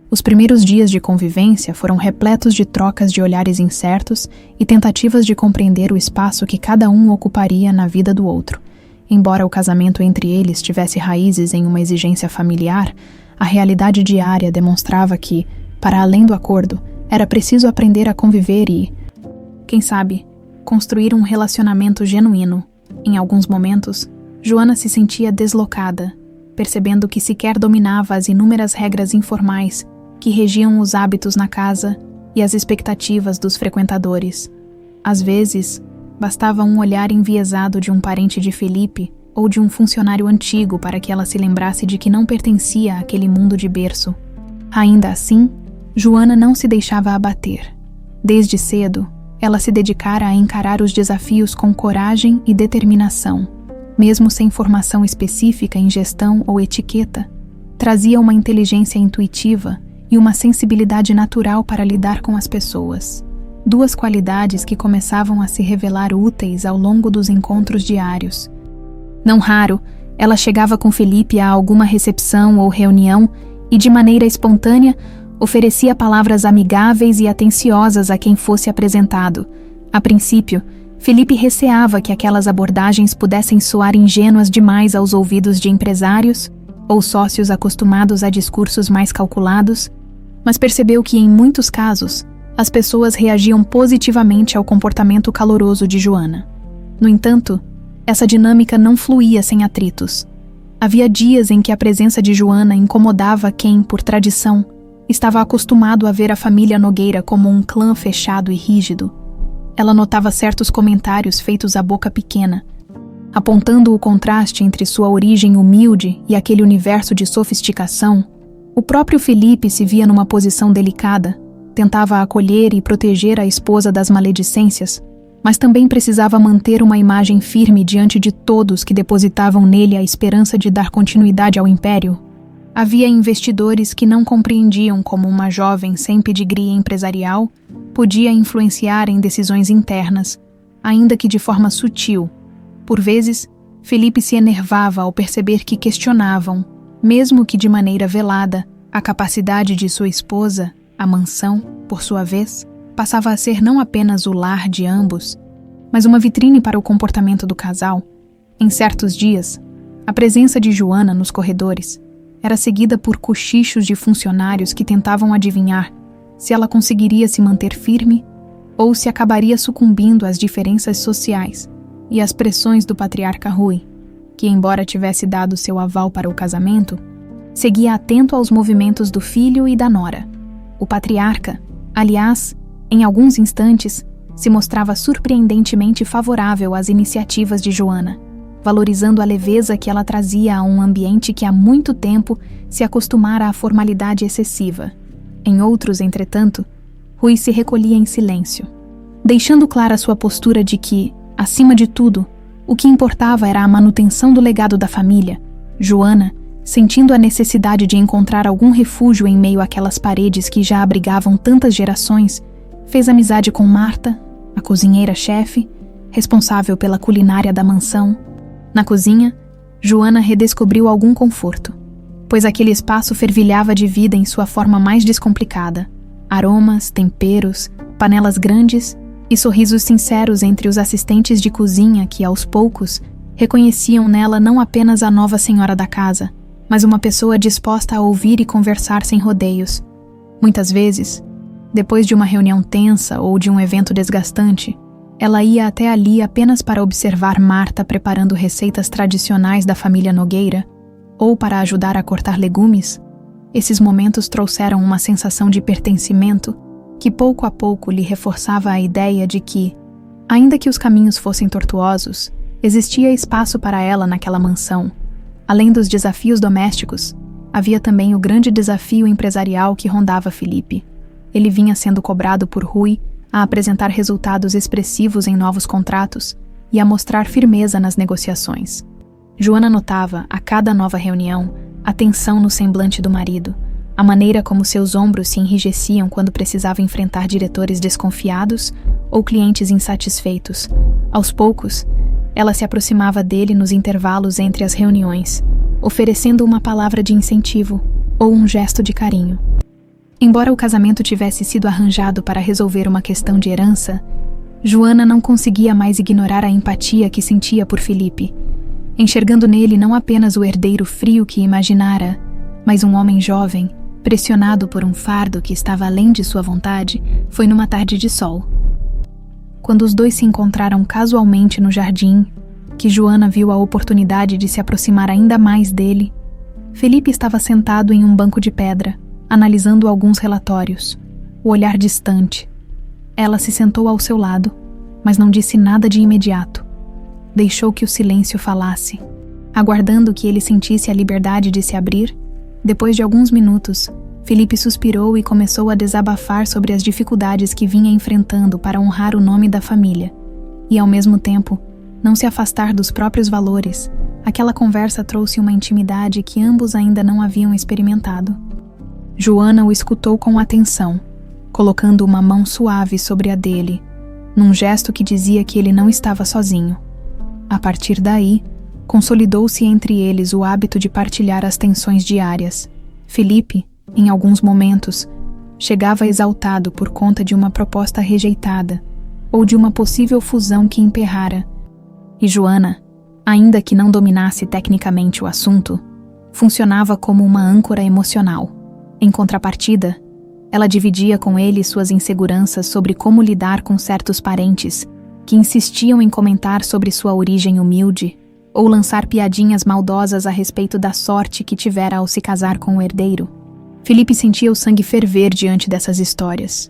S1: Os primeiros dias de convivência foram repletos de trocas de olhares incertos e tentativas de compreender o espaço que cada um ocuparia na vida do outro. Embora o casamento entre eles tivesse raízes em uma exigência familiar, a realidade diária demonstrava que, para além do acordo, era preciso aprender a conviver e, quem sabe, construir um relacionamento genuíno. Em alguns momentos, Joana se sentia deslocada, percebendo que sequer dominava as inúmeras regras informais que regiam os hábitos na casa e as expectativas dos frequentadores. Às vezes, bastava um olhar enviesado de um parente de Felipe ou de um funcionário antigo para que ela se lembrasse de que não pertencia àquele mundo de berço. Ainda assim, Joana não se deixava abater. Desde cedo, ela se dedicara a encarar os desafios com coragem e determinação. Mesmo sem formação específica em gestão ou etiqueta, trazia uma inteligência intuitiva e uma sensibilidade natural para lidar com as pessoas. Duas qualidades que começavam a se revelar úteis ao longo dos encontros diários. Não raro, ela chegava com Felipe a alguma recepção ou reunião e, de maneira espontânea, oferecia palavras amigáveis e atenciosas a quem fosse apresentado. A princípio, Felipe receava que aquelas abordagens pudessem soar ingênuas demais aos ouvidos de empresários ou sócios acostumados a discursos mais calculados, mas percebeu que, em muitos casos, as pessoas reagiam positivamente ao comportamento caloroso de Joana. No entanto, essa dinâmica não fluía sem atritos. Havia dias em que a presença de Joana incomodava quem, por tradição, estava acostumado a ver a família Nogueira como um clã fechado e rígido. Ela notava certos comentários feitos à boca pequena, apontando o contraste entre sua origem humilde e aquele universo de sofisticação. O próprio Felipe se via numa posição delicada, tentava acolher e proteger a esposa das maledicências, mas também precisava manter uma imagem firme diante de todos que depositavam nele a esperança de dar continuidade ao império. Havia investidores que não compreendiam como uma jovem sem pedigree empresarial podia influenciar em decisões internas, ainda que de forma sutil. Por vezes, Felipe se enervava ao perceber que questionavam, mesmo que de maneira velada, a capacidade de sua esposa. A mansão, por sua vez, passava a ser não apenas o lar de ambos, mas uma vitrine para o comportamento do casal. Em certos dias, a presença de Joana nos corredores era seguida por cochichos de funcionários que tentavam adivinhar se ela conseguiria se manter firme ou se acabaria sucumbindo às diferenças sociais e às pressões do patriarca Rui, que, embora tivesse dado seu aval para o casamento, seguia atento aos movimentos do filho e da nora. O patriarca, aliás, em alguns instantes, se mostrava surpreendentemente favorável às iniciativas de Joana, valorizando a leveza que ela trazia a um ambiente que há muito tempo se acostumara à formalidade excessiva. Em outros, entretanto, Rui se recolhia em silêncio, deixando clara sua postura de que, acima de tudo, o que importava era a manutenção do legado da família. Joana Sentindo a necessidade de encontrar algum refúgio em meio àquelas paredes que já abrigavam tantas gerações, fez amizade com Marta, a cozinheira-chefe, responsável pela culinária da mansão. Na cozinha, Joana redescobriu algum conforto, pois aquele espaço fervilhava de vida em sua forma mais descomplicada. Aromas, temperos, panelas grandes e sorrisos sinceros entre os assistentes de cozinha que, aos poucos, reconheciam nela não apenas a nova senhora da casa, mas uma pessoa disposta a ouvir e conversar sem rodeios. Muitas vezes, depois de uma reunião tensa ou de um evento desgastante, ela ia até ali apenas para observar Marta preparando receitas tradicionais da família Nogueira ou para ajudar a cortar legumes. Esses momentos trouxeram uma sensação de pertencimento que pouco a pouco lhe reforçava a ideia de que, ainda que os caminhos fossem tortuosos, existia espaço para ela naquela mansão. Além dos desafios domésticos, havia também o grande desafio empresarial que rondava Felipe. Ele vinha sendo cobrado por Rui a apresentar resultados expressivos em novos contratos e a mostrar firmeza nas negociações. Joana notava, a cada nova reunião, a tensão no semblante do marido, a maneira como seus ombros se enrijeciam quando precisava enfrentar diretores desconfiados ou clientes insatisfeitos. Aos poucos, ela se aproximava dele nos intervalos entre as reuniões, oferecendo uma palavra de incentivo ou um gesto de carinho. Embora o casamento tivesse sido arranjado para resolver uma questão de herança, Joana não conseguia mais ignorar a empatia que sentia por Felipe, enxergando nele não apenas o herdeiro frio que imaginara, mas um homem jovem, pressionado por um fardo que estava além de sua vontade. Foi numa tarde de sol, quando os dois se encontraram casualmente no jardim, que Joana viu a oportunidade de se aproximar ainda mais dele. Felipe estava sentado em um banco de pedra, analisando alguns relatórios, o olhar distante. Ela se sentou ao seu lado, mas não disse nada de imediato. Deixou que o silêncio falasse, aguardando que ele sentisse a liberdade de se abrir. Depois de alguns minutos, Felipe suspirou e começou a desabafar sobre as dificuldades que vinha enfrentando para honrar o nome da família e, ao mesmo tempo, não se afastar dos próprios valores. Aquela conversa trouxe uma intimidade que ambos ainda não haviam experimentado. Joana o escutou com atenção, colocando uma mão suave sobre a dele, num gesto que dizia que ele não estava sozinho. A partir daí, consolidou-se entre eles o hábito de partilhar as tensões diárias. Felipe, em alguns momentos, chegava exaltado por conta de uma proposta rejeitada ou de uma possível fusão que emperrara. E Joana, ainda que não dominasse tecnicamente o assunto, funcionava como uma âncora emocional. Em contrapartida, ela dividia com ele suas inseguranças sobre como lidar com certos parentes que insistiam em comentar sobre sua origem humilde ou lançar piadinhas maldosas a respeito da sorte que tivera ao se casar com o herdeiro. Felipe sentia o sangue ferver diante dessas histórias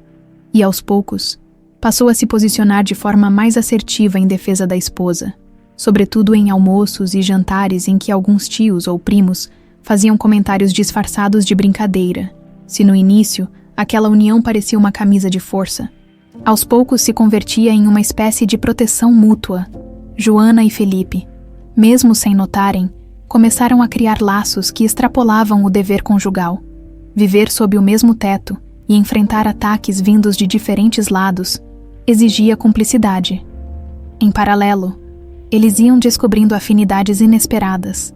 S1: e, aos poucos, passou a se posicionar de forma mais assertiva em defesa da esposa, sobretudo em almoços e jantares em que alguns tios ou primos faziam comentários disfarçados de brincadeira. Se no início aquela união parecia uma camisa de força, aos poucos se convertia em uma espécie de proteção mútua. Joana e Felipe, mesmo sem notarem, começaram a criar laços que extrapolavam o dever conjugal. Viver sob o mesmo teto e enfrentar ataques vindos de diferentes lados exigia cumplicidade. Em paralelo, eles iam descobrindo afinidades inesperadas,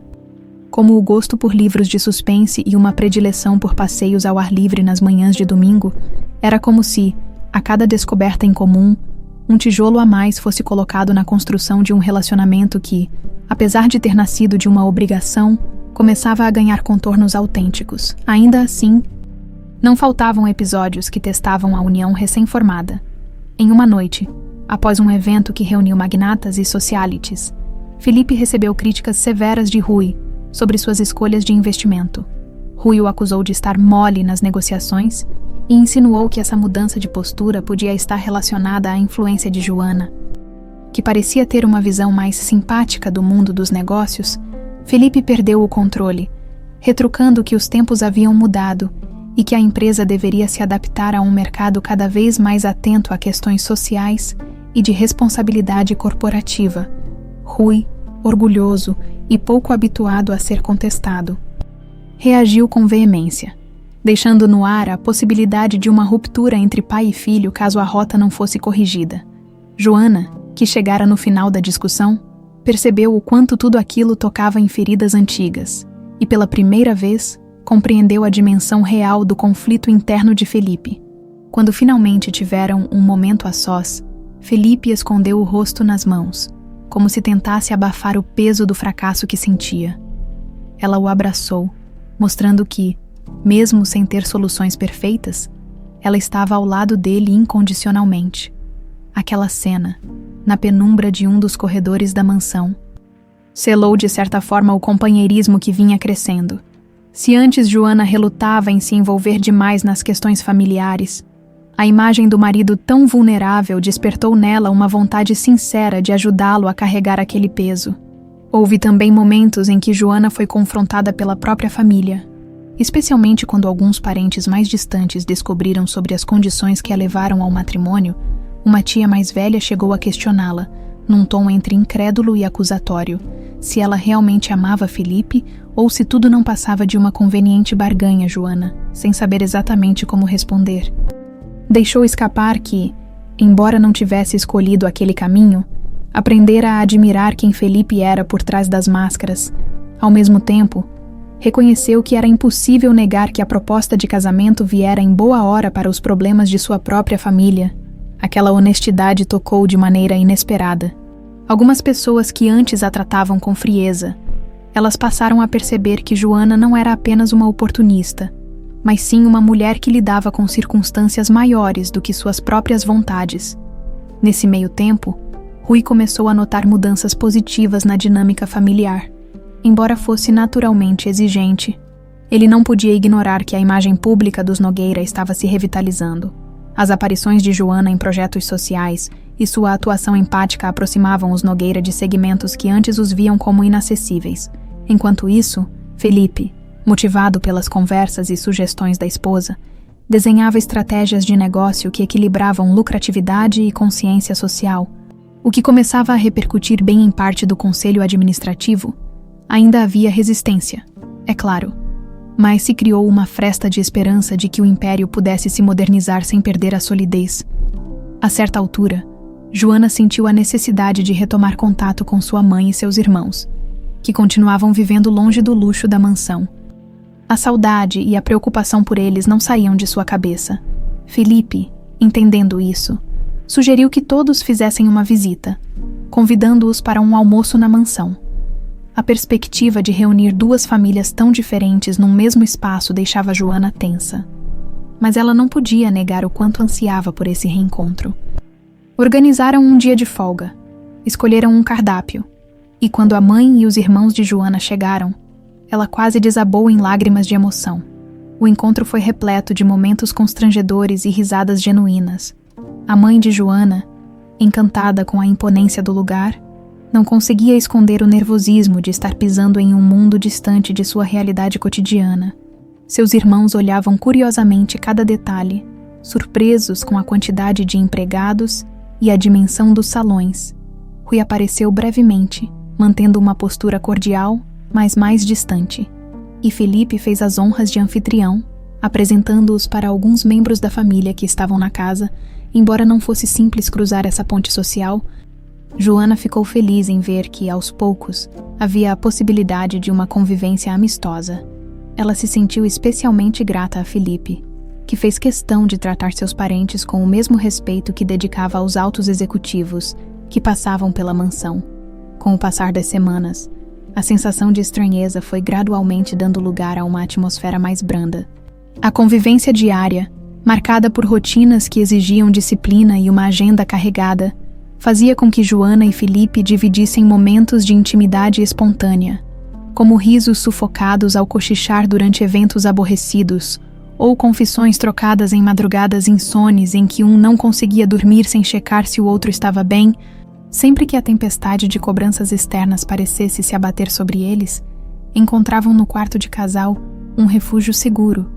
S1: como o gosto por livros de suspense e uma predileção por passeios ao ar livre nas manhãs de domingo. Era como se, a cada descoberta em comum, um tijolo a mais fosse colocado na construção de um relacionamento que, apesar de ter nascido de uma obrigação, começava a ganhar contornos autênticos. Ainda assim, não faltavam episódios que testavam a união recém-formada. Em uma noite, após um evento que reuniu magnatas e socialites, Felipe recebeu críticas severas de Rui sobre suas escolhas de investimento. Rui o acusou de estar mole nas negociações e insinuou que essa mudança de postura podia estar relacionada à influência de Joana, que parecia ter uma visão mais simpática do mundo dos negócios. Felipe perdeu o controle, retrucando que os tempos haviam mudado e que a empresa deveria se adaptar a um mercado cada vez mais atento a questões sociais e de responsabilidade corporativa. Rui, orgulhoso e pouco habituado a ser contestado, reagiu com veemência, deixando no ar a possibilidade de uma ruptura entre pai e filho caso a rota não fosse corrigida. Joana, que chegara no final da discussão, percebeu o quanto tudo aquilo tocava em feridas antigas e, pela primeira vez, compreendeu a dimensão real do conflito interno de Felipe. Quando finalmente tiveram um momento a sós, Felipe escondeu o rosto nas mãos, como se tentasse abafar o peso do fracasso que sentia. Ela o abraçou, mostrando que, mesmo sem ter soluções perfeitas, ela estava ao lado dele incondicionalmente. Aquela cena, na penumbra de um dos corredores da mansão, selou de certa forma o companheirismo que vinha crescendo. Se antes Joana relutava em se envolver demais nas questões familiares, a imagem do marido tão vulnerável despertou nela uma vontade sincera de ajudá-lo a carregar aquele peso. Houve também momentos em que Joana foi confrontada pela própria família, especialmente quando alguns parentes mais distantes descobriram sobre as condições que a levaram ao matrimônio. Uma tia mais velha chegou a questioná-la, num tom entre incrédulo e acusatório, se ela realmente amava Felipe ou se tudo não passava de uma conveniente barganha. Joana, sem saber exatamente como responder, deixou escapar que, embora não tivesse escolhido aquele caminho, aprendera a admirar quem Felipe era por trás das máscaras. Ao mesmo tempo, reconheceu que era impossível negar que a proposta de casamento viera em boa hora para os problemas de sua própria família. Aquela honestidade tocou de maneira inesperada. Algumas pessoas que antes a tratavam com frieza, elas passaram a perceber que Joana não era apenas uma oportunista, mas sim uma mulher que lidava com circunstâncias maiores do que suas próprias vontades. Nesse meio tempo, Rui começou a notar mudanças positivas na dinâmica familiar. Embora fosse naturalmente exigente, ele não podia ignorar que a imagem pública dos Nogueira estava se revitalizando. As aparições de Joana em projetos sociais e sua atuação empática aproximavam os Nogueira de segmentos que antes os viam como inacessíveis. Enquanto isso, Felipe, motivado pelas conversas e sugestões da esposa, desenhava estratégias de negócio que equilibravam lucratividade e consciência social. O que começava a repercutir bem em parte do conselho administrativo. Ainda havia resistência, é claro, mas se criou uma fresta de esperança de que o império pudesse se modernizar sem perder a solidez. A certa altura, Joana sentiu a necessidade de retomar contato com sua mãe e seus irmãos, que continuavam vivendo longe do luxo da mansão. A saudade e a preocupação por eles não saíam de sua cabeça. Felipe, entendendo isso, sugeriu que todos fizessem uma visita, convidando-os para um almoço na mansão. A perspectiva de reunir duas famílias tão diferentes num mesmo espaço deixava Joana tensa. Mas ela não podia negar o quanto ansiava por esse reencontro. Organizaram um dia de folga, escolheram um cardápio, e quando a mãe e os irmãos de Joana chegaram, ela quase desabou em lágrimas de emoção. O encontro foi repleto de momentos constrangedores e risadas genuínas. A mãe de Joana, encantada com a imponência do lugar, não conseguia esconder o nervosismo de estar pisando em um mundo distante de sua realidade cotidiana. Seus irmãos olhavam curiosamente cada detalhe, surpresos com a quantidade de empregados e a dimensão dos salões. Rui apareceu brevemente, mantendo uma postura cordial, mas mais distante. E Felipe fez as honras de anfitrião, apresentando-os para alguns membros da família que estavam na casa. Embora não fosse simples cruzar essa ponte social, Joana ficou feliz em ver que, aos poucos, havia a possibilidade de uma convivência amistosa. Ela se sentiu especialmente grata a Felipe, que fez questão de tratar seus parentes com o mesmo respeito que dedicava aos altos executivos que passavam pela mansão. Com o passar das semanas, a sensação de estranheza foi gradualmente dando lugar a uma atmosfera mais branda. A convivência diária, marcada por rotinas que exigiam disciplina e uma agenda carregada, fazia com que Joana e Felipe dividissem momentos de intimidade espontânea, como risos sufocados ao cochichar durante eventos aborrecidos, ou confissões trocadas em madrugadas insones em que um não conseguia dormir sem checar se o outro estava bem. Sempre que a tempestade de cobranças externas parecesse se abater sobre eles, encontravam no quarto de casal um refúgio seguro,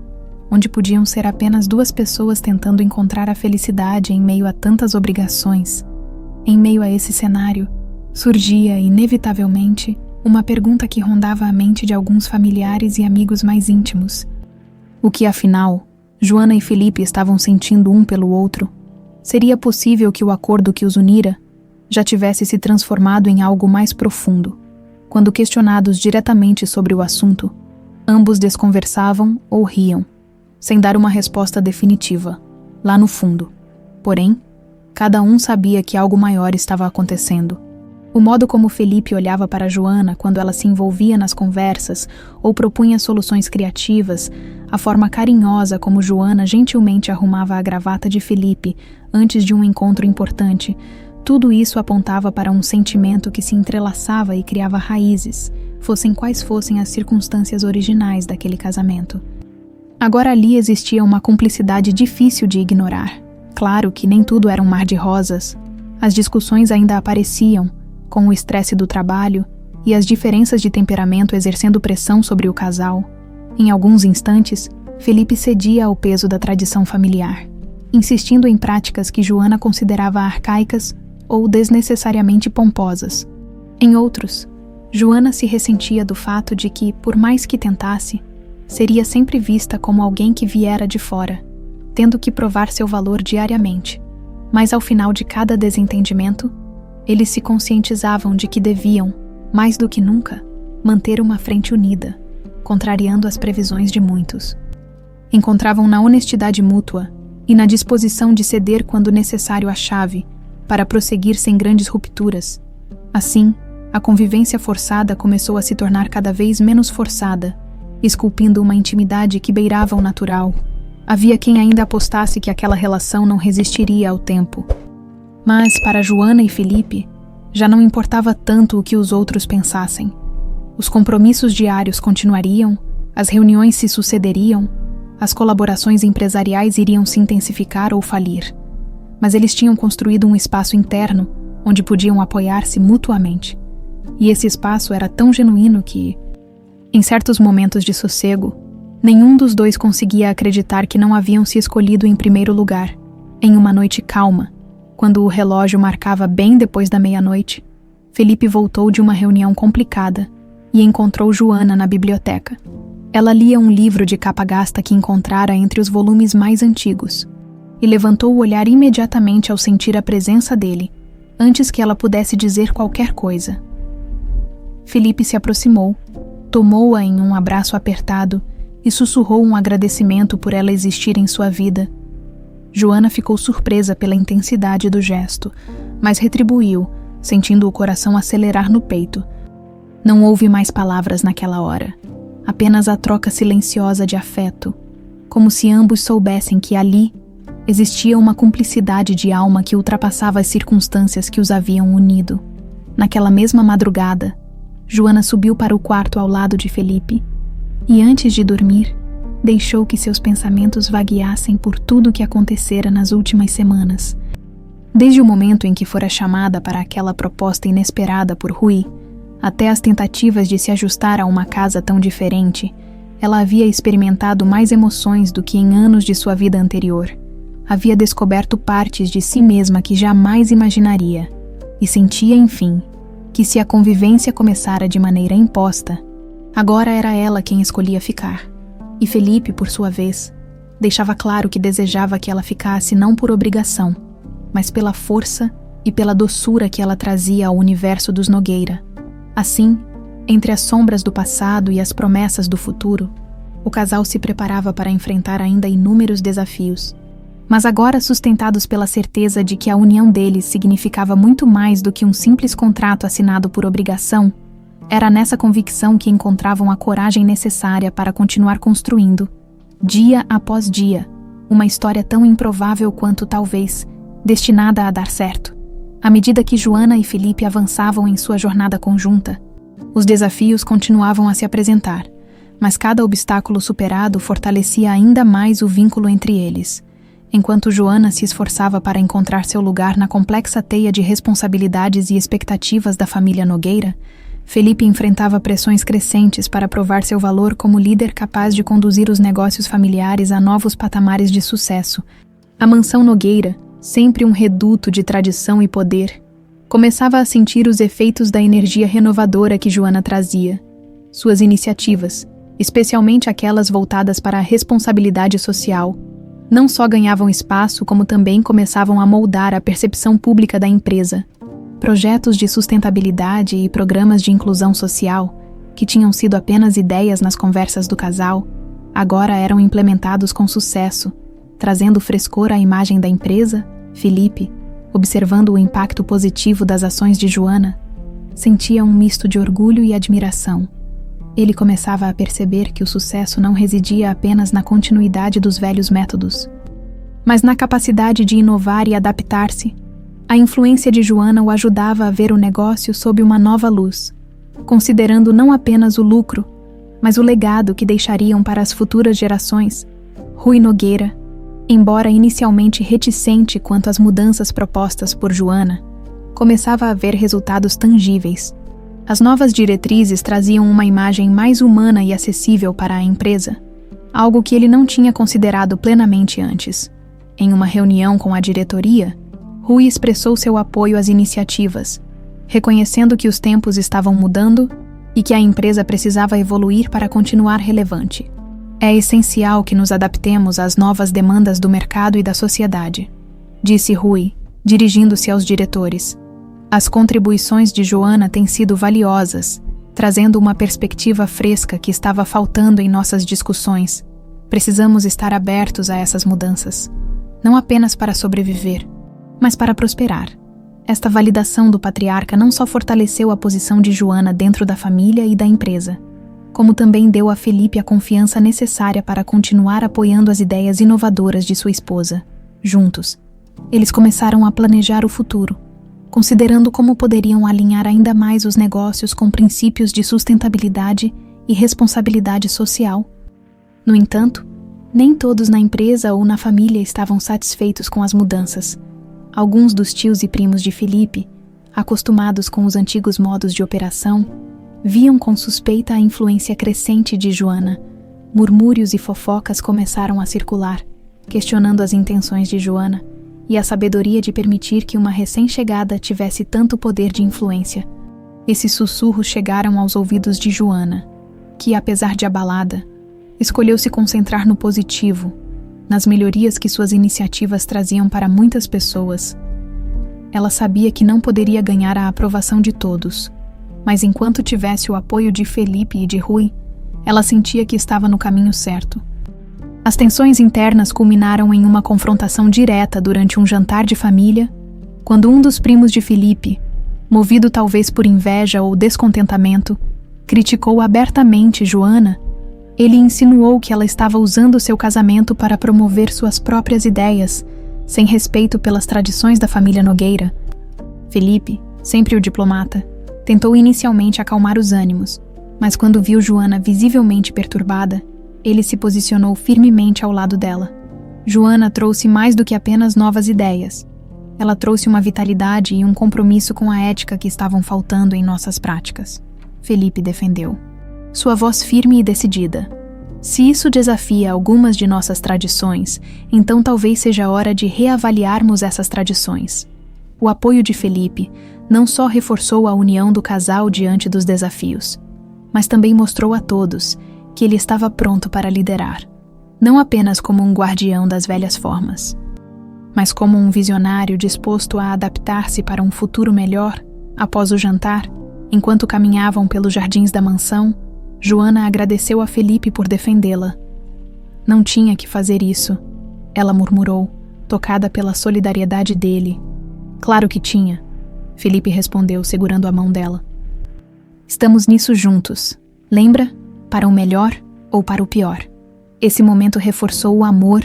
S1: onde podiam ser apenas duas pessoas tentando encontrar a felicidade em meio a tantas obrigações. Em meio a esse cenário, surgia, inevitavelmente, Uma pergunta que rondava a mente de alguns familiares e amigos mais íntimos. O que, afinal, Joana e Felipe estavam sentindo um pelo outro? Seria possível que o acordo que os unira já tivesse se transformado em algo mais profundo? Quando questionados diretamente sobre o assunto, ambos desconversavam ou riam, sem dar uma resposta definitiva, lá no fundo. Porém, cada um sabia que algo maior estava acontecendo. O modo como Felipe olhava para Joana quando ela se envolvia nas conversas ou propunha soluções criativas, a forma carinhosa como Joana gentilmente arrumava a gravata de Felipe antes de um encontro importante, tudo isso apontava para um sentimento que se entrelaçava e criava raízes, fossem quais fossem as circunstâncias originais daquele casamento. Agora ali existia uma cumplicidade difícil de ignorar. Claro que nem tudo era um mar de rosas. As discussões ainda apareciam, com o estresse do trabalho e as diferenças de temperamento exercendo pressão sobre o casal. Em alguns instantes, Felipe cedia ao peso da tradição familiar, insistindo em práticas que Joana considerava arcaicas ou desnecessariamente pomposas. Em outros, Joana se ressentia do fato de que, por mais que tentasse, seria sempre vista como alguém que viera de fora, tendo que provar seu valor diariamente. Mas ao final de cada desentendimento, eles se conscientizavam de que deviam, mais do que nunca, manter uma frente unida, contrariando as previsões de muitos. Encontravam na honestidade mútua e na disposição de ceder quando necessário a chave para prosseguir sem grandes rupturas. Assim, a convivência forçada começou a se tornar cada vez menos forçada, esculpindo uma intimidade que beirava o natural. Havia quem ainda apostasse que aquela relação não resistiria ao tempo. Mas, para Joana e Felipe, já não importava tanto o que os outros pensassem. Os compromissos diários continuariam, as reuniões se sucederiam, as colaborações empresariais iriam se intensificar ou falir. Mas eles tinham construído um espaço interno onde podiam apoiar-se mutuamente. E esse espaço era tão genuíno que, em certos momentos de sossego, nenhum dos dois conseguia acreditar que não haviam se escolhido em primeiro lugar. Em uma noite calma, quando o relógio marcava bem depois da meia-noite, Felipe voltou de uma reunião complicada e encontrou Joana na biblioteca. Ela lia um livro de capa gasta que encontrara entre os volumes mais antigos e levantou o olhar imediatamente ao sentir a presença dele, antes que ela pudesse dizer qualquer coisa. Felipe se aproximou, tomou-a em um abraço apertado e sussurrou um agradecimento por ela existir em sua vida. Joana ficou surpresa pela intensidade do gesto, mas retribuiu, sentindo o coração acelerar no peito. Não houve mais palavras naquela hora, apenas a troca silenciosa de afeto, como se ambos soubessem que ali existia uma cumplicidade de alma que ultrapassava as circunstâncias que os haviam unido. Naquela mesma madrugada, Joana subiu para o quarto ao lado de Felipe e, antes de dormir, deixou que seus pensamentos vagueassem por tudo o que acontecera nas últimas semanas. Desde o momento em que fora chamada para aquela proposta inesperada por Rui, até as tentativas de se ajustar a uma casa tão diferente, ela havia experimentado mais emoções do que em anos de sua vida anterior. Havia descoberto partes de si mesma que jamais imaginaria, e sentia, enfim, que se a convivência começara de maneira imposta, agora era ela quem escolhia ficar. E Felipe, por sua vez, deixava claro que desejava que ela ficasse não por obrigação, mas pela força e pela doçura que ela trazia ao universo dos Nogueira. Assim, entre as sombras do passado e as promessas do futuro, o casal se preparava para enfrentar ainda inúmeros desafios. Mas agora sustentados pela certeza de que a união deles significava muito mais do que um simples contrato assinado por obrigação, era nessa convicção que encontravam a coragem necessária para continuar construindo, dia após dia, uma história tão improvável quanto, talvez, destinada a dar certo. À medida que Joana e Felipe avançavam em sua jornada conjunta, os desafios continuavam a se apresentar, mas cada obstáculo superado fortalecia ainda mais o vínculo entre eles. Enquanto Joana se esforçava para encontrar seu lugar na complexa teia de responsabilidades e expectativas da família Nogueira, Felipe enfrentava pressões crescentes para provar seu valor como líder capaz de conduzir os negócios familiares a novos patamares de sucesso. A mansão Nogueira, sempre um reduto de tradição e poder, Começava a sentir os efeitos da energia renovadora que Joana trazia. Suas iniciativas, especialmente aquelas voltadas para a responsabilidade social, não só ganhavam espaço, como também começavam a moldar a percepção pública da empresa. Projetos de sustentabilidade e programas de inclusão social, que tinham sido apenas ideias nas conversas do casal, agora eram implementados com sucesso, trazendo frescor à imagem da empresa. Felipe, observando o impacto positivo das ações de Joana, sentia um misto de orgulho e admiração. Ele começava a perceber que o sucesso não residia apenas na continuidade dos velhos métodos, mas na capacidade de inovar e adaptar-se. A influência de Joana o ajudava a ver o negócio sob uma nova luz, considerando não apenas o lucro, mas o legado que deixariam para as futuras gerações. Rui Nogueira, embora inicialmente reticente quanto às mudanças propostas por Joana, começava a ver resultados tangíveis. As novas diretrizes traziam uma imagem mais humana e acessível para a empresa, algo que ele não tinha considerado plenamente antes. Em uma reunião com a diretoria, Rui expressou seu apoio às iniciativas, reconhecendo que os tempos estavam mudando e que a empresa precisava evoluir para continuar relevante. É essencial que nos adaptemos às novas demandas do mercado e da sociedade, disse Rui, dirigindo-se aos diretores. As contribuições de Joana têm sido valiosas, trazendo uma perspectiva fresca que estava faltando em nossas discussões. Precisamos estar abertos a essas mudanças, não apenas para sobreviver, mas para prosperar. Esta validação do patriarca não só fortaleceu a posição de Joana dentro da família e da empresa, como também deu a Felipe a confiança necessária para continuar apoiando as ideias inovadoras de sua esposa. Juntos, eles começaram a planejar o futuro, considerando como poderiam alinhar ainda mais os negócios com princípios de sustentabilidade e responsabilidade social. No entanto, nem todos na empresa ou na família estavam satisfeitos com as mudanças. Alguns dos tios e primos de Felipe, acostumados com os antigos modos de operação, viam com suspeita a influência crescente de Joana. Murmúrios e fofocas começaram a circular, questionando as intenções de Joana e a sabedoria de permitir que uma recém-chegada tivesse tanto poder de influência. Esses sussurros chegaram aos ouvidos de Joana, que, apesar de abalada, escolheu se concentrar no positivo, nas melhorias que suas iniciativas traziam para muitas pessoas. Ela sabia que não poderia ganhar a aprovação de todos, mas enquanto tivesse o apoio de Felipe e de Rui, ela sentia que estava no caminho certo. As tensões internas culminaram em uma confrontação direta durante um jantar de família, quando um dos primos de Felipe, movido talvez por inveja ou descontentamento, criticou abertamente Joana. Ele insinuou que ela estava usando seu casamento para promover suas próprias ideias, sem respeito pelas tradições da família Nogueira. Felipe, sempre o diplomata, tentou inicialmente acalmar os ânimos, mas quando viu Joana visivelmente perturbada, ele se posicionou firmemente ao lado dela. Joana trouxe mais do que apenas novas ideias. Ela trouxe uma vitalidade e um compromisso com a ética que estavam faltando em nossas práticas. Felipe defendeu, sua voz firme e decidida. Se isso desafia algumas de nossas tradições, então talvez seja hora de reavaliarmos essas tradições. O apoio de Felipe não só reforçou a união do casal diante dos desafios, mas também mostrou a todos que ele estava pronto para liderar, não apenas como um guardião das velhas formas, mas como um visionário disposto a adaptar-se para um futuro melhor. Após o jantar, enquanto caminhavam pelos jardins da mansão, Joana agradeceu a Felipe por defendê-la. Não tinha que fazer isso, ela murmurou, tocada pela solidariedade dele. Claro que tinha, Felipe respondeu, segurando a mão dela. Estamos nisso juntos, lembra? Para o melhor ou para o pior. Esse momento reforçou o amor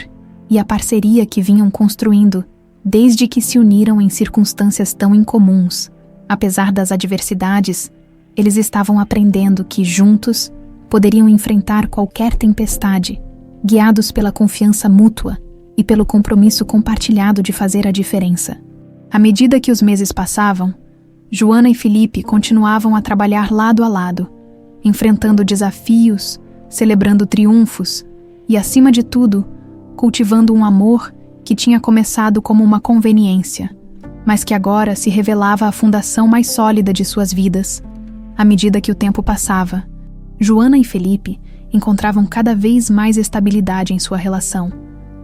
S1: e a parceria que vinham construindo desde que se uniram em circunstâncias tão incomuns. Apesar das adversidades, eles estavam aprendendo que, juntos, poderiam enfrentar qualquer tempestade, guiados pela confiança mútua e pelo compromisso compartilhado de fazer a diferença. À medida que os meses passavam, Joana e Felipe continuavam a trabalhar lado a lado, enfrentando desafios, celebrando triunfos e, acima de tudo, cultivando um amor que tinha começado como uma conveniência, mas que agora se revelava a fundação mais sólida de suas vidas. À medida que o tempo passava, Joana e Felipe encontravam cada vez mais estabilidade em sua relação,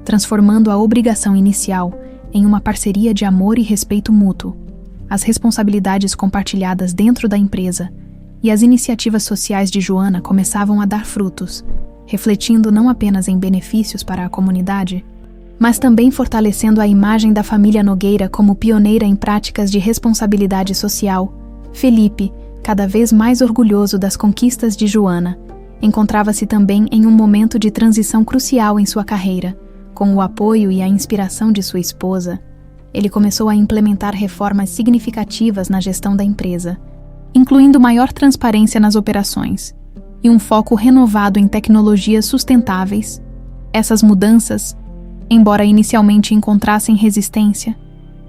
S1: transformando a obrigação inicial em uma parceria de amor e respeito mútuo. As responsabilidades compartilhadas dentro da empresa e as iniciativas sociais de Joana começavam a dar frutos, refletindo não apenas em benefícios para a comunidade, mas também fortalecendo a imagem da família Nogueira como pioneira em práticas de responsabilidade social. Felipe, cada vez mais orgulhoso das conquistas de Joana, encontrava-se também em um momento de transição crucial em sua carreira. Com o apoio e a inspiração de sua esposa, ele começou a implementar reformas significativas na gestão da empresa, incluindo maior transparência nas operações e um foco renovado em tecnologias sustentáveis. Essas mudanças, embora inicialmente encontrassem resistência,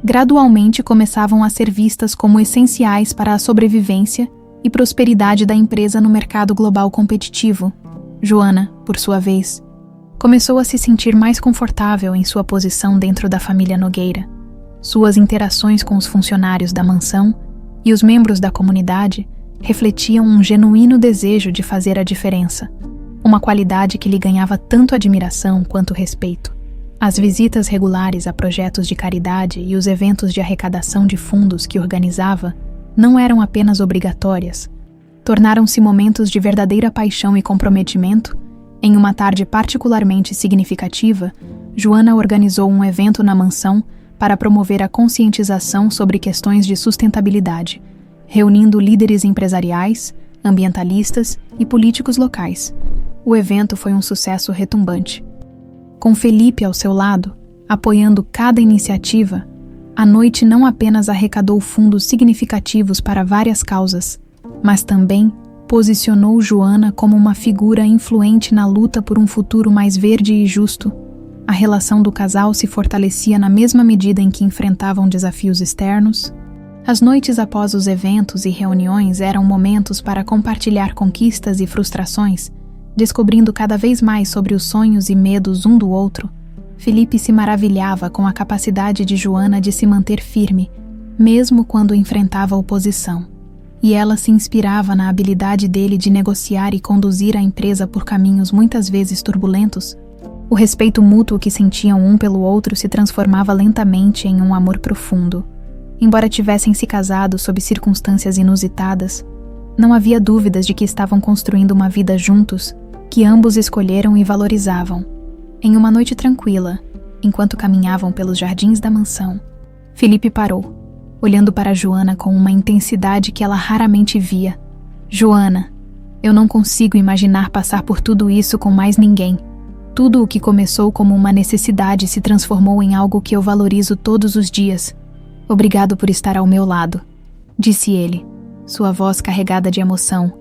S1: gradualmente começavam a ser vistas como essenciais para a sobrevivência e prosperidade da empresa no mercado global competitivo. Joana, por sua vez, começou a se sentir mais confortável em sua posição dentro da família Nogueira. Suas interações com os funcionários da mansão e os membros da comunidade refletiam um genuíno desejo de fazer a diferença, uma qualidade que lhe ganhava tanto admiração quanto respeito. As visitas regulares a projetos de caridade e os eventos de arrecadação de fundos que organizava não eram apenas obrigatórias, tornaram-se momentos de verdadeira paixão e comprometimento. Em uma tarde particularmente significativa, Joana organizou um evento na mansão para promover a conscientização sobre questões de sustentabilidade, reunindo líderes empresariais, ambientalistas e políticos locais. O evento foi um sucesso retumbante. Com Felipe ao seu lado, apoiando cada iniciativa, a noite não apenas arrecadou fundos significativos para várias causas, mas também posicionou Joana como uma figura influente na luta por um futuro mais verde e justo. A relação do casal se fortalecia na mesma medida em que enfrentavam desafios externos. As noites após os eventos e reuniões eram momentos para compartilhar conquistas e frustrações, descobrindo cada vez mais sobre os sonhos e medos um do outro. Felipe se maravilhava com a capacidade de Joana de se manter firme, mesmo quando enfrentava oposição. E ela se inspirava na habilidade dele de negociar e conduzir a empresa por caminhos muitas vezes turbulentos. O respeito mútuo que sentiam um pelo outro se transformava lentamente em um amor profundo. Embora tivessem se casado sob circunstâncias inusitadas, não havia dúvidas de que estavam construindo uma vida juntos, que ambos escolheram e valorizavam. Em uma noite tranquila, enquanto caminhavam pelos jardins da mansão, Felipe parou, olhando para Joana com uma intensidade que ela raramente via. Joana, eu não consigo imaginar passar por tudo isso com mais ninguém. Tudo o que começou como uma necessidade se transformou em algo que eu valorizo todos os dias. Obrigado por estar ao meu lado, disse ele, sua voz carregada de emoção.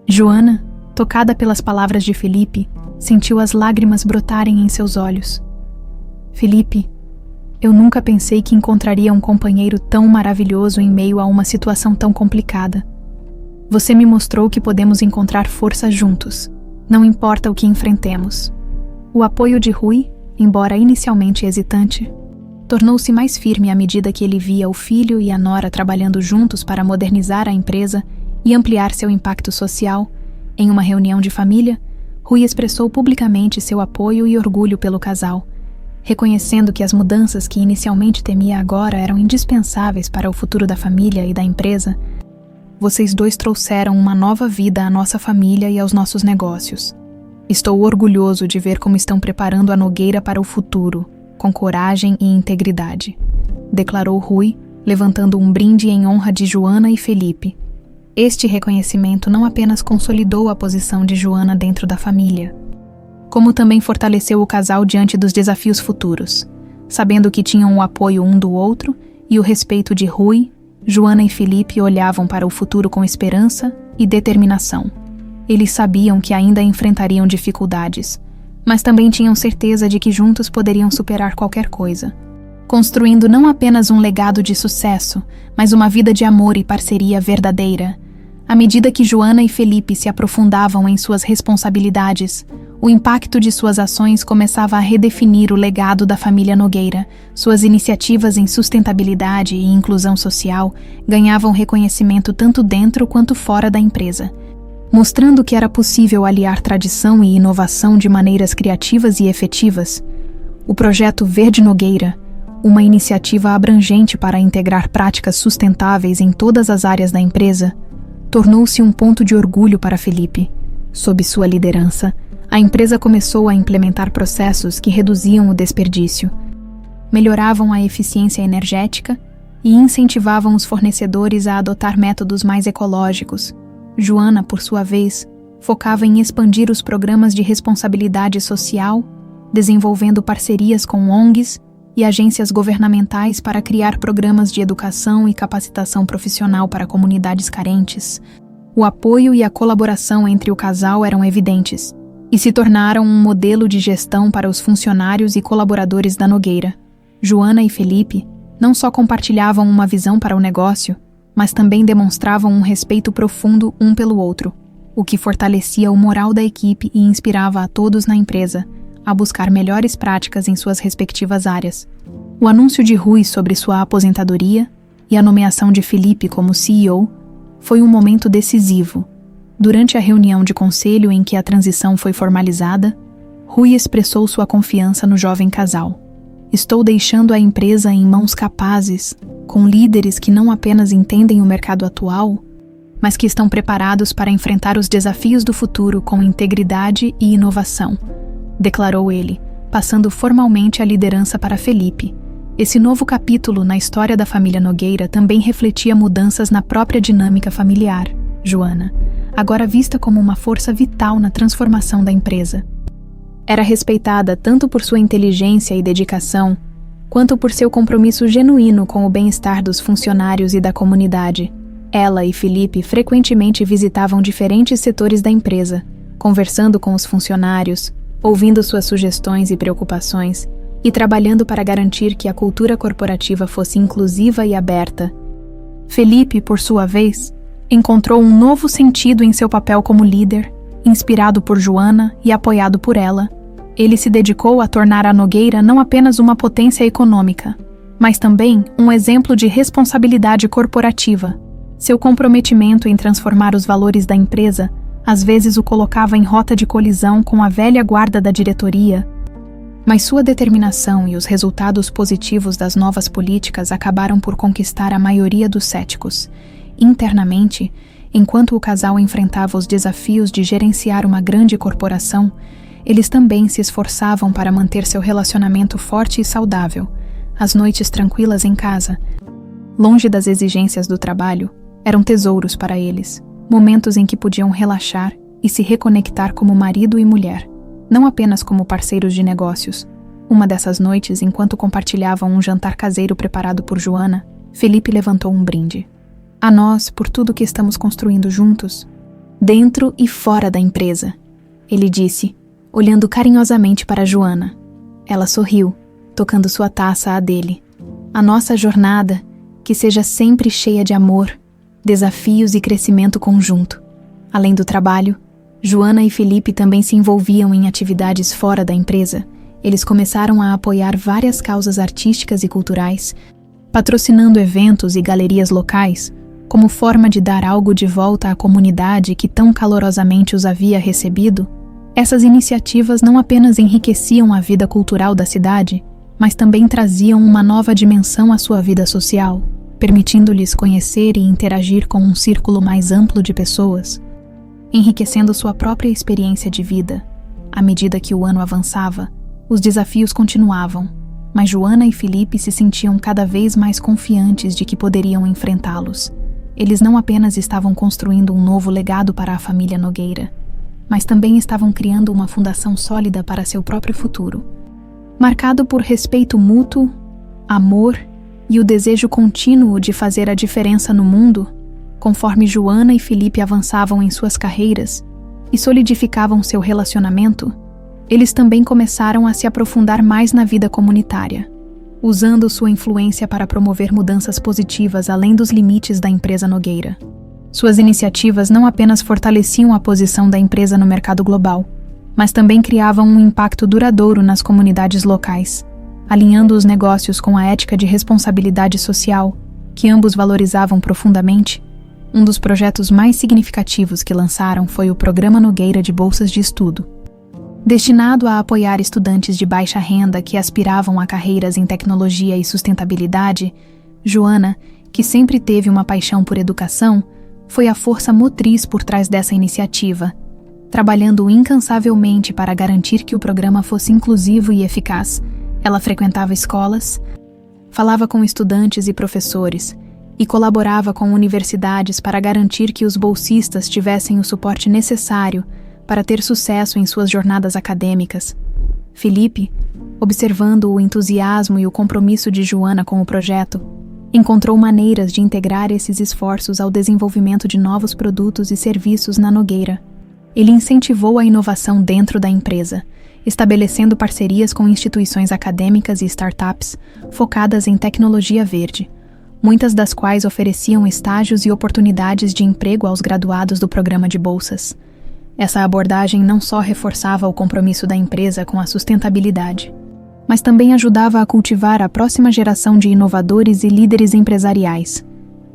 S1: Joana, tocada pelas palavras de Felipe, sentiu as lágrimas brotarem em seus olhos. Felipe, eu nunca pensei que encontraria um companheiro tão maravilhoso em meio a uma situação tão complicada. Você me mostrou que podemos encontrar força juntos, não importa o que enfrentemos. O apoio de Rui, embora inicialmente hesitante, tornou-se mais firme à medida que ele via o filho e a nora trabalhando juntos para modernizar a empresa e ampliar seu impacto social. Em uma reunião de família, Rui expressou publicamente seu apoio e orgulho pelo casal, reconhecendo que as mudanças que inicialmente temia agora eram indispensáveis para o futuro da família e da empresa. Vocês dois trouxeram uma nova vida à nossa família e aos nossos negócios. Estou orgulhoso de ver como estão preparando a Nogueira para o futuro, com coragem e integridade, declarou Rui, levantando um brinde em honra de Joana e Felipe. Este reconhecimento não apenas consolidou a posição de Joana dentro da família, como também fortaleceu o casal diante dos desafios futuros. Sabendo que tinham o apoio um do outro e o respeito de Rui, Joana e Felipe olhavam para o futuro com esperança e determinação. Eles sabiam que ainda enfrentariam dificuldades, mas também tinham certeza de que juntos poderiam superar qualquer coisa, construindo não apenas um legado de sucesso, mas uma vida de amor e parceria verdadeira. À medida que Joana e Felipe se aprofundavam em suas responsabilidades, O impacto de suas ações começava a redefinir o legado da família Nogueira. Suas iniciativas em sustentabilidade e inclusão social ganhavam reconhecimento tanto dentro quanto fora da empresa, mostrando que era possível aliar tradição e inovação de maneiras criativas e efetivas. O projeto Verde Nogueira, uma iniciativa abrangente para integrar práticas sustentáveis em todas as áreas da empresa, tornou-se um ponto de orgulho para Felipe. Sob sua liderança, a empresa começou a implementar processos que reduziam o desperdício, melhoravam a eficiência energética e incentivavam os fornecedores a adotar métodos mais ecológicos. Joana, por sua vez, focava em expandir os programas de responsabilidade social, desenvolvendo parcerias com ONGs e agências governamentais para criar programas de educação e capacitação profissional para comunidades carentes. O apoio e a colaboração entre o casal eram evidentes e se tornaram um modelo de gestão para os funcionários e colaboradores da Nogueira. Joana e Felipe não só compartilhavam uma visão para o negócio, mas também demonstravam um respeito profundo um pelo outro, o que fortalecia o moral da equipe e inspirava a todos na empresa a buscar melhores práticas em suas respectivas áreas. O anúncio de Rui sobre sua aposentadoria e a nomeação de Felipe como CEO foi um momento decisivo. Durante a reunião de conselho em que a transição foi formalizada, Rui expressou sua confiança no jovem casal. Estou deixando a empresa em mãos capazes, com líderes que não apenas entendem o mercado atual, mas que estão preparados para enfrentar os desafios do futuro com integridade e inovação, declarou ele, passando formalmente a liderança para Felipe. Esse novo capítulo na história da família Nogueira também refletia mudanças na própria dinâmica familiar. Joana, agora vista como uma força vital na transformação da empresa, era respeitada tanto por sua inteligência e dedicação, quanto por seu compromisso genuíno com o bem-estar dos funcionários e da comunidade. Ela e Felipe frequentemente visitavam diferentes setores da empresa, conversando com os funcionários, ouvindo suas sugestões e preocupações, e trabalhando para garantir que a cultura corporativa fosse inclusiva e aberta. Felipe, por sua vez, encontrou um novo sentido em seu papel como líder, inspirado por Joana e apoiado por ela. Ele se dedicou a tornar a Nogueira não apenas uma potência econômica, mas também um exemplo de responsabilidade corporativa. Seu comprometimento em transformar os valores da empresa às vezes o colocava em rota de colisão com a velha guarda da diretoria, mas sua determinação e os resultados positivos das novas políticas acabaram por conquistar a maioria dos céticos. Internamente, enquanto o casal enfrentava os desafios de gerenciar uma grande corporação, eles também se esforçavam para manter seu relacionamento forte e saudável. As noites tranquilas em casa, longe das exigências do trabalho, eram tesouros para eles, momentos em que podiam relaxar e se reconectar como marido e mulher, não apenas como parceiros de negócios. Uma dessas noites, enquanto compartilhavam um jantar caseiro preparado por Joana, Felipe levantou um brinde. A nós, por tudo que estamos construindo juntos, dentro e fora da empresa, ele disse, olhando carinhosamente para Joana. Ela sorriu, tocando sua taça à dele. A nossa jornada, que seja sempre cheia de amor, desafios e crescimento conjunto. Além do trabalho, Joana e Felipe também se envolviam em atividades fora da empresa. Eles começaram a apoiar várias causas artísticas e culturais, patrocinando eventos e galerias locais, como forma de dar algo de volta à comunidade que tão calorosamente os havia recebido. Essas iniciativas não apenas enriqueciam a vida cultural da cidade, mas também traziam uma nova dimensão à sua vida social, permitindo-lhes conhecer e interagir com um círculo mais amplo de pessoas, enriquecendo sua própria experiência de vida. À medida que o ano avançava, os desafios continuavam, mas Joana e Felipe se sentiam cada vez mais confiantes de que poderiam enfrentá-los. Eles não apenas estavam construindo um novo legado para a família Nogueira, mas também estavam criando uma fundação sólida para seu próprio futuro, marcado por respeito mútuo, amor e o desejo contínuo de fazer a diferença no mundo. Conforme Joana e Felipe avançavam em suas carreiras e solidificavam seu relacionamento, eles também começaram a se aprofundar mais na vida comunitária, usando sua influência para promover mudanças positivas além dos limites da empresa Nogueira. Suas iniciativas não apenas fortaleciam a posição da empresa no mercado global, mas também criavam um impacto duradouro nas comunidades locais, alinhando os negócios com a ética de responsabilidade social, que ambos valorizavam profundamente. Um dos projetos mais significativos que lançaram foi o Programa Nogueira de Bolsas de Estudo. Destinado a apoiar estudantes de baixa renda que aspiravam a carreiras em tecnologia e sustentabilidade, Joana, que sempre teve uma paixão por educação, foi a força motriz por trás dessa iniciativa, trabalhando incansavelmente para garantir que o programa fosse inclusivo e eficaz. Ela frequentava escolas, falava com estudantes e professores e colaborava com universidades para garantir que os bolsistas tivessem o suporte necessário para ter sucesso em suas jornadas acadêmicas. Felipe, observando o entusiasmo e o compromisso de Joana com o projeto, encontrou maneiras de integrar esses esforços ao desenvolvimento de novos produtos e serviços na Nogueira. Ele incentivou a inovação dentro da empresa, estabelecendo parcerias com instituições acadêmicas e startups focadas em tecnologia verde, muitas das quais ofereciam estágios e oportunidades de emprego aos graduados do programa de bolsas. Essa abordagem não só reforçava o compromisso da empresa com a sustentabilidade, mas também ajudava a cultivar a próxima geração de inovadores e líderes empresariais.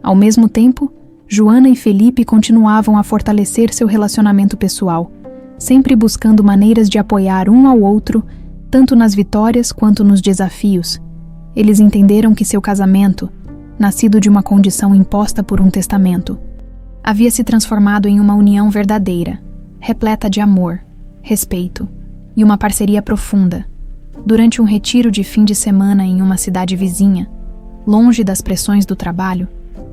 S1: Ao mesmo tempo, Joana e Felipe continuavam a fortalecer seu relacionamento pessoal, sempre buscando maneiras de apoiar um ao outro, tanto nas vitórias quanto nos desafios. Eles entenderam que seu casamento, nascido de uma condição imposta por um testamento, havia se transformado em uma união verdadeira, repleta de amor, respeito e uma parceria profunda. Durante um retiro de fim de semana em uma cidade vizinha, longe das pressões do trabalho,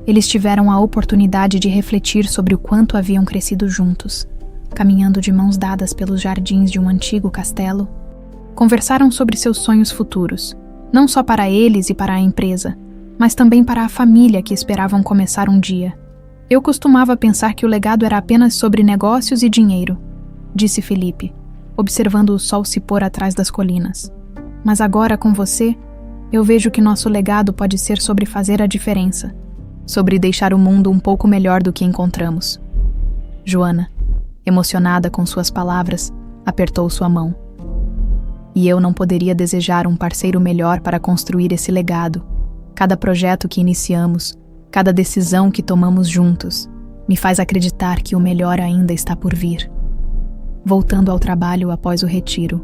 S1: eles tiveram a oportunidade de refletir sobre o quanto haviam crescido juntos. Caminhando de mãos dadas pelos jardins de um antigo castelo, conversaram sobre seus sonhos futuros, não só para eles e para a empresa, mas também para a família que esperavam começar um dia. Eu costumava pensar que o legado era apenas sobre negócios e dinheiro, disse Felipe, observando o sol se pôr atrás das colinas. Mas agora, com você, eu vejo que nosso legado pode ser sobre fazer a diferença, sobre deixar o mundo um pouco melhor do que encontramos. Joana, emocionada com suas palavras, apertou sua mão. E eu não poderia desejar um parceiro melhor para construir esse legado. Cada projeto que iniciamos, cada decisão que tomamos juntos, me faz acreditar que o melhor ainda está por vir. Voltando ao trabalho após o retiro,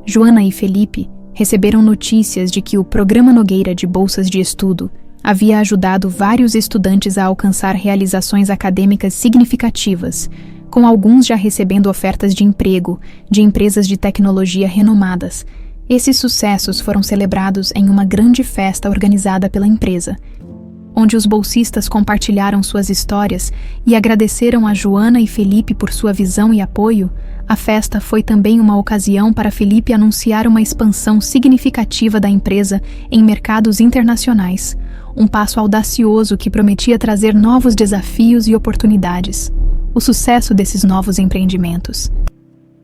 S1: Joana e Felipe receberam notícias de que o Programa Nogueira de Bolsas de Estudo havia ajudado vários estudantes a alcançar realizações acadêmicas significativas, com alguns já recebendo ofertas de emprego de empresas de tecnologia renomadas. Esses sucessos foram celebrados em uma grande festa organizada pela empresa, onde os bolsistas compartilharam suas histórias e agradeceram a Joana e Felipe por sua visão e apoio. A festa foi também uma ocasião para Felipe anunciar uma expansão significativa da empresa em mercados internacionais, um passo audacioso que prometia trazer novos desafios e oportunidades. O sucesso desses novos empreendimentos,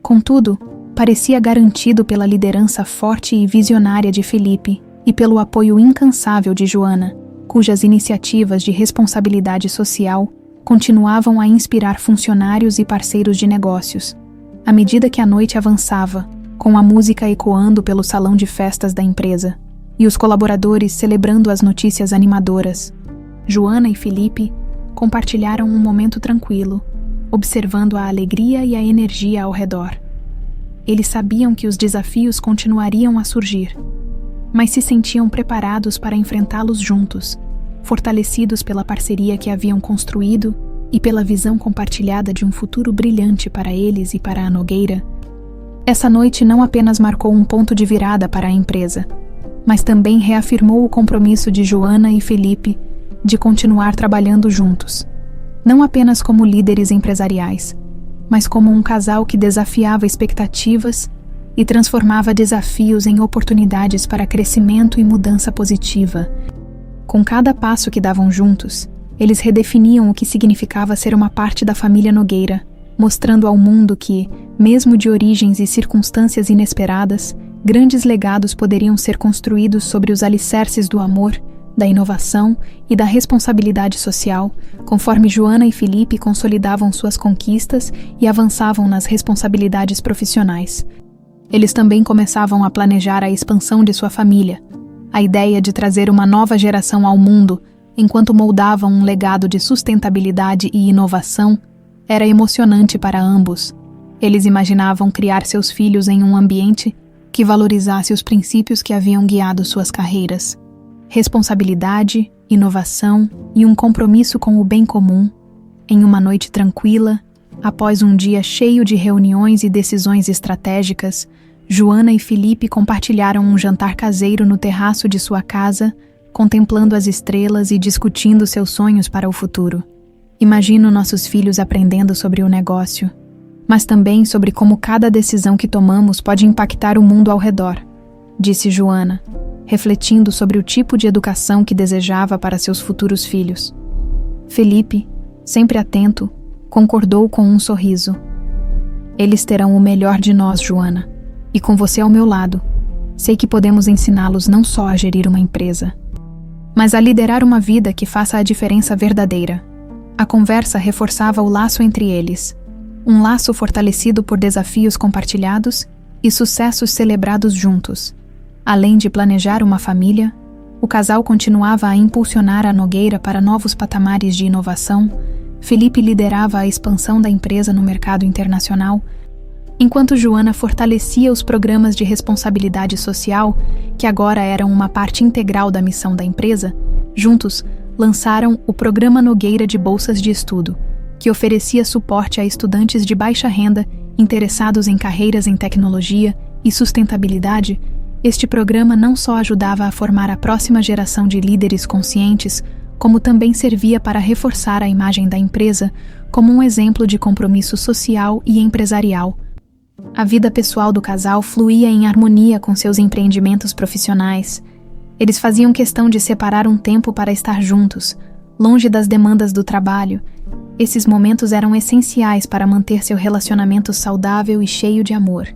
S1: contudo, parecia garantido pela liderança forte e visionária de Felipe e pelo apoio incansável de Joana, cujas iniciativas de responsabilidade social continuavam a inspirar funcionários e parceiros de negócios. À medida que a noite avançava, com a música ecoando pelo salão de festas da empresa e os colaboradores celebrando as notícias animadoras, Joana e Felipe compartilharam um momento tranquilo, observando a alegria e a energia ao redor. Eles sabiam que os desafios continuariam a surgir, mas se sentiam preparados para enfrentá-los juntos, fortalecidos pela parceria que haviam construído e pela visão compartilhada de um futuro brilhante para eles e para a Nogueira. Essa noite não apenas marcou um ponto de virada para a empresa, mas também reafirmou o compromisso de Joana e Felipe de continuar trabalhando juntos, não apenas como líderes empresariais, mas como um casal que desafiava expectativas e transformava desafios em oportunidades para crescimento e mudança positiva. Com cada passo que davam juntos, eles redefiniam o que significava ser uma parte da família Nogueira, mostrando ao mundo que, mesmo de origens e circunstâncias inesperadas, grandes legados poderiam ser construídos sobre os alicerces do amor, da inovação e da responsabilidade social, conforme Joana e Felipe consolidavam suas conquistas e avançavam nas responsabilidades profissionais. Eles também começavam a planejar a expansão de sua família. A ideia de trazer uma nova geração ao mundo, enquanto moldavam um legado de sustentabilidade e inovação, era emocionante para ambos. Eles imaginavam criar seus filhos em um ambiente que valorizasse os princípios que haviam guiado suas carreiras: responsabilidade, inovação e um compromisso com o bem comum. Em uma noite tranquila, após um dia cheio de reuniões e decisões estratégicas, Joana e Felipe compartilharam um jantar caseiro no terraço de sua casa, contemplando as estrelas e discutindo seus sonhos para o futuro. Imagino nossos filhos aprendendo sobre o negócio, mas também sobre como cada decisão que tomamos pode impactar o mundo ao redor, disse Joana, refletindo sobre o tipo de educação que desejava para seus futuros filhos. Felipe, sempre atento, concordou com um sorriso. Eles terão o melhor de nós, Joana, e com você ao meu lado, sei que podemos ensiná-los não só a gerir uma empresa, mas a liderar uma vida que faça a diferença verdadeira. A conversa reforçava o laço entre eles, um laço fortalecido por desafios compartilhados e sucessos celebrados juntos. Além de planejar uma família, o casal continuava a impulsionar a Nogueira para novos patamares de inovação. Felipe liderava a expansão da empresa no mercado internacional, enquanto Joana fortalecia os programas de responsabilidade social, que agora eram uma parte integral da missão da empresa. Juntos, lançaram o Programa Nogueira de Bolsas de Estudo, que oferecia suporte a estudantes de baixa renda interessados em carreiras em tecnologia e sustentabilidade. Este programa não só ajudava a formar a próxima geração de líderes conscientes, como também servia para reforçar a imagem da empresa como um exemplo de compromisso social e empresarial. A vida pessoal do casal fluía em harmonia com seus empreendimentos profissionais. Eles faziam questão de separar um tempo para estar juntos, longe das demandas do trabalho. Esses momentos eram essenciais para manter seu relacionamento saudável e cheio de amor.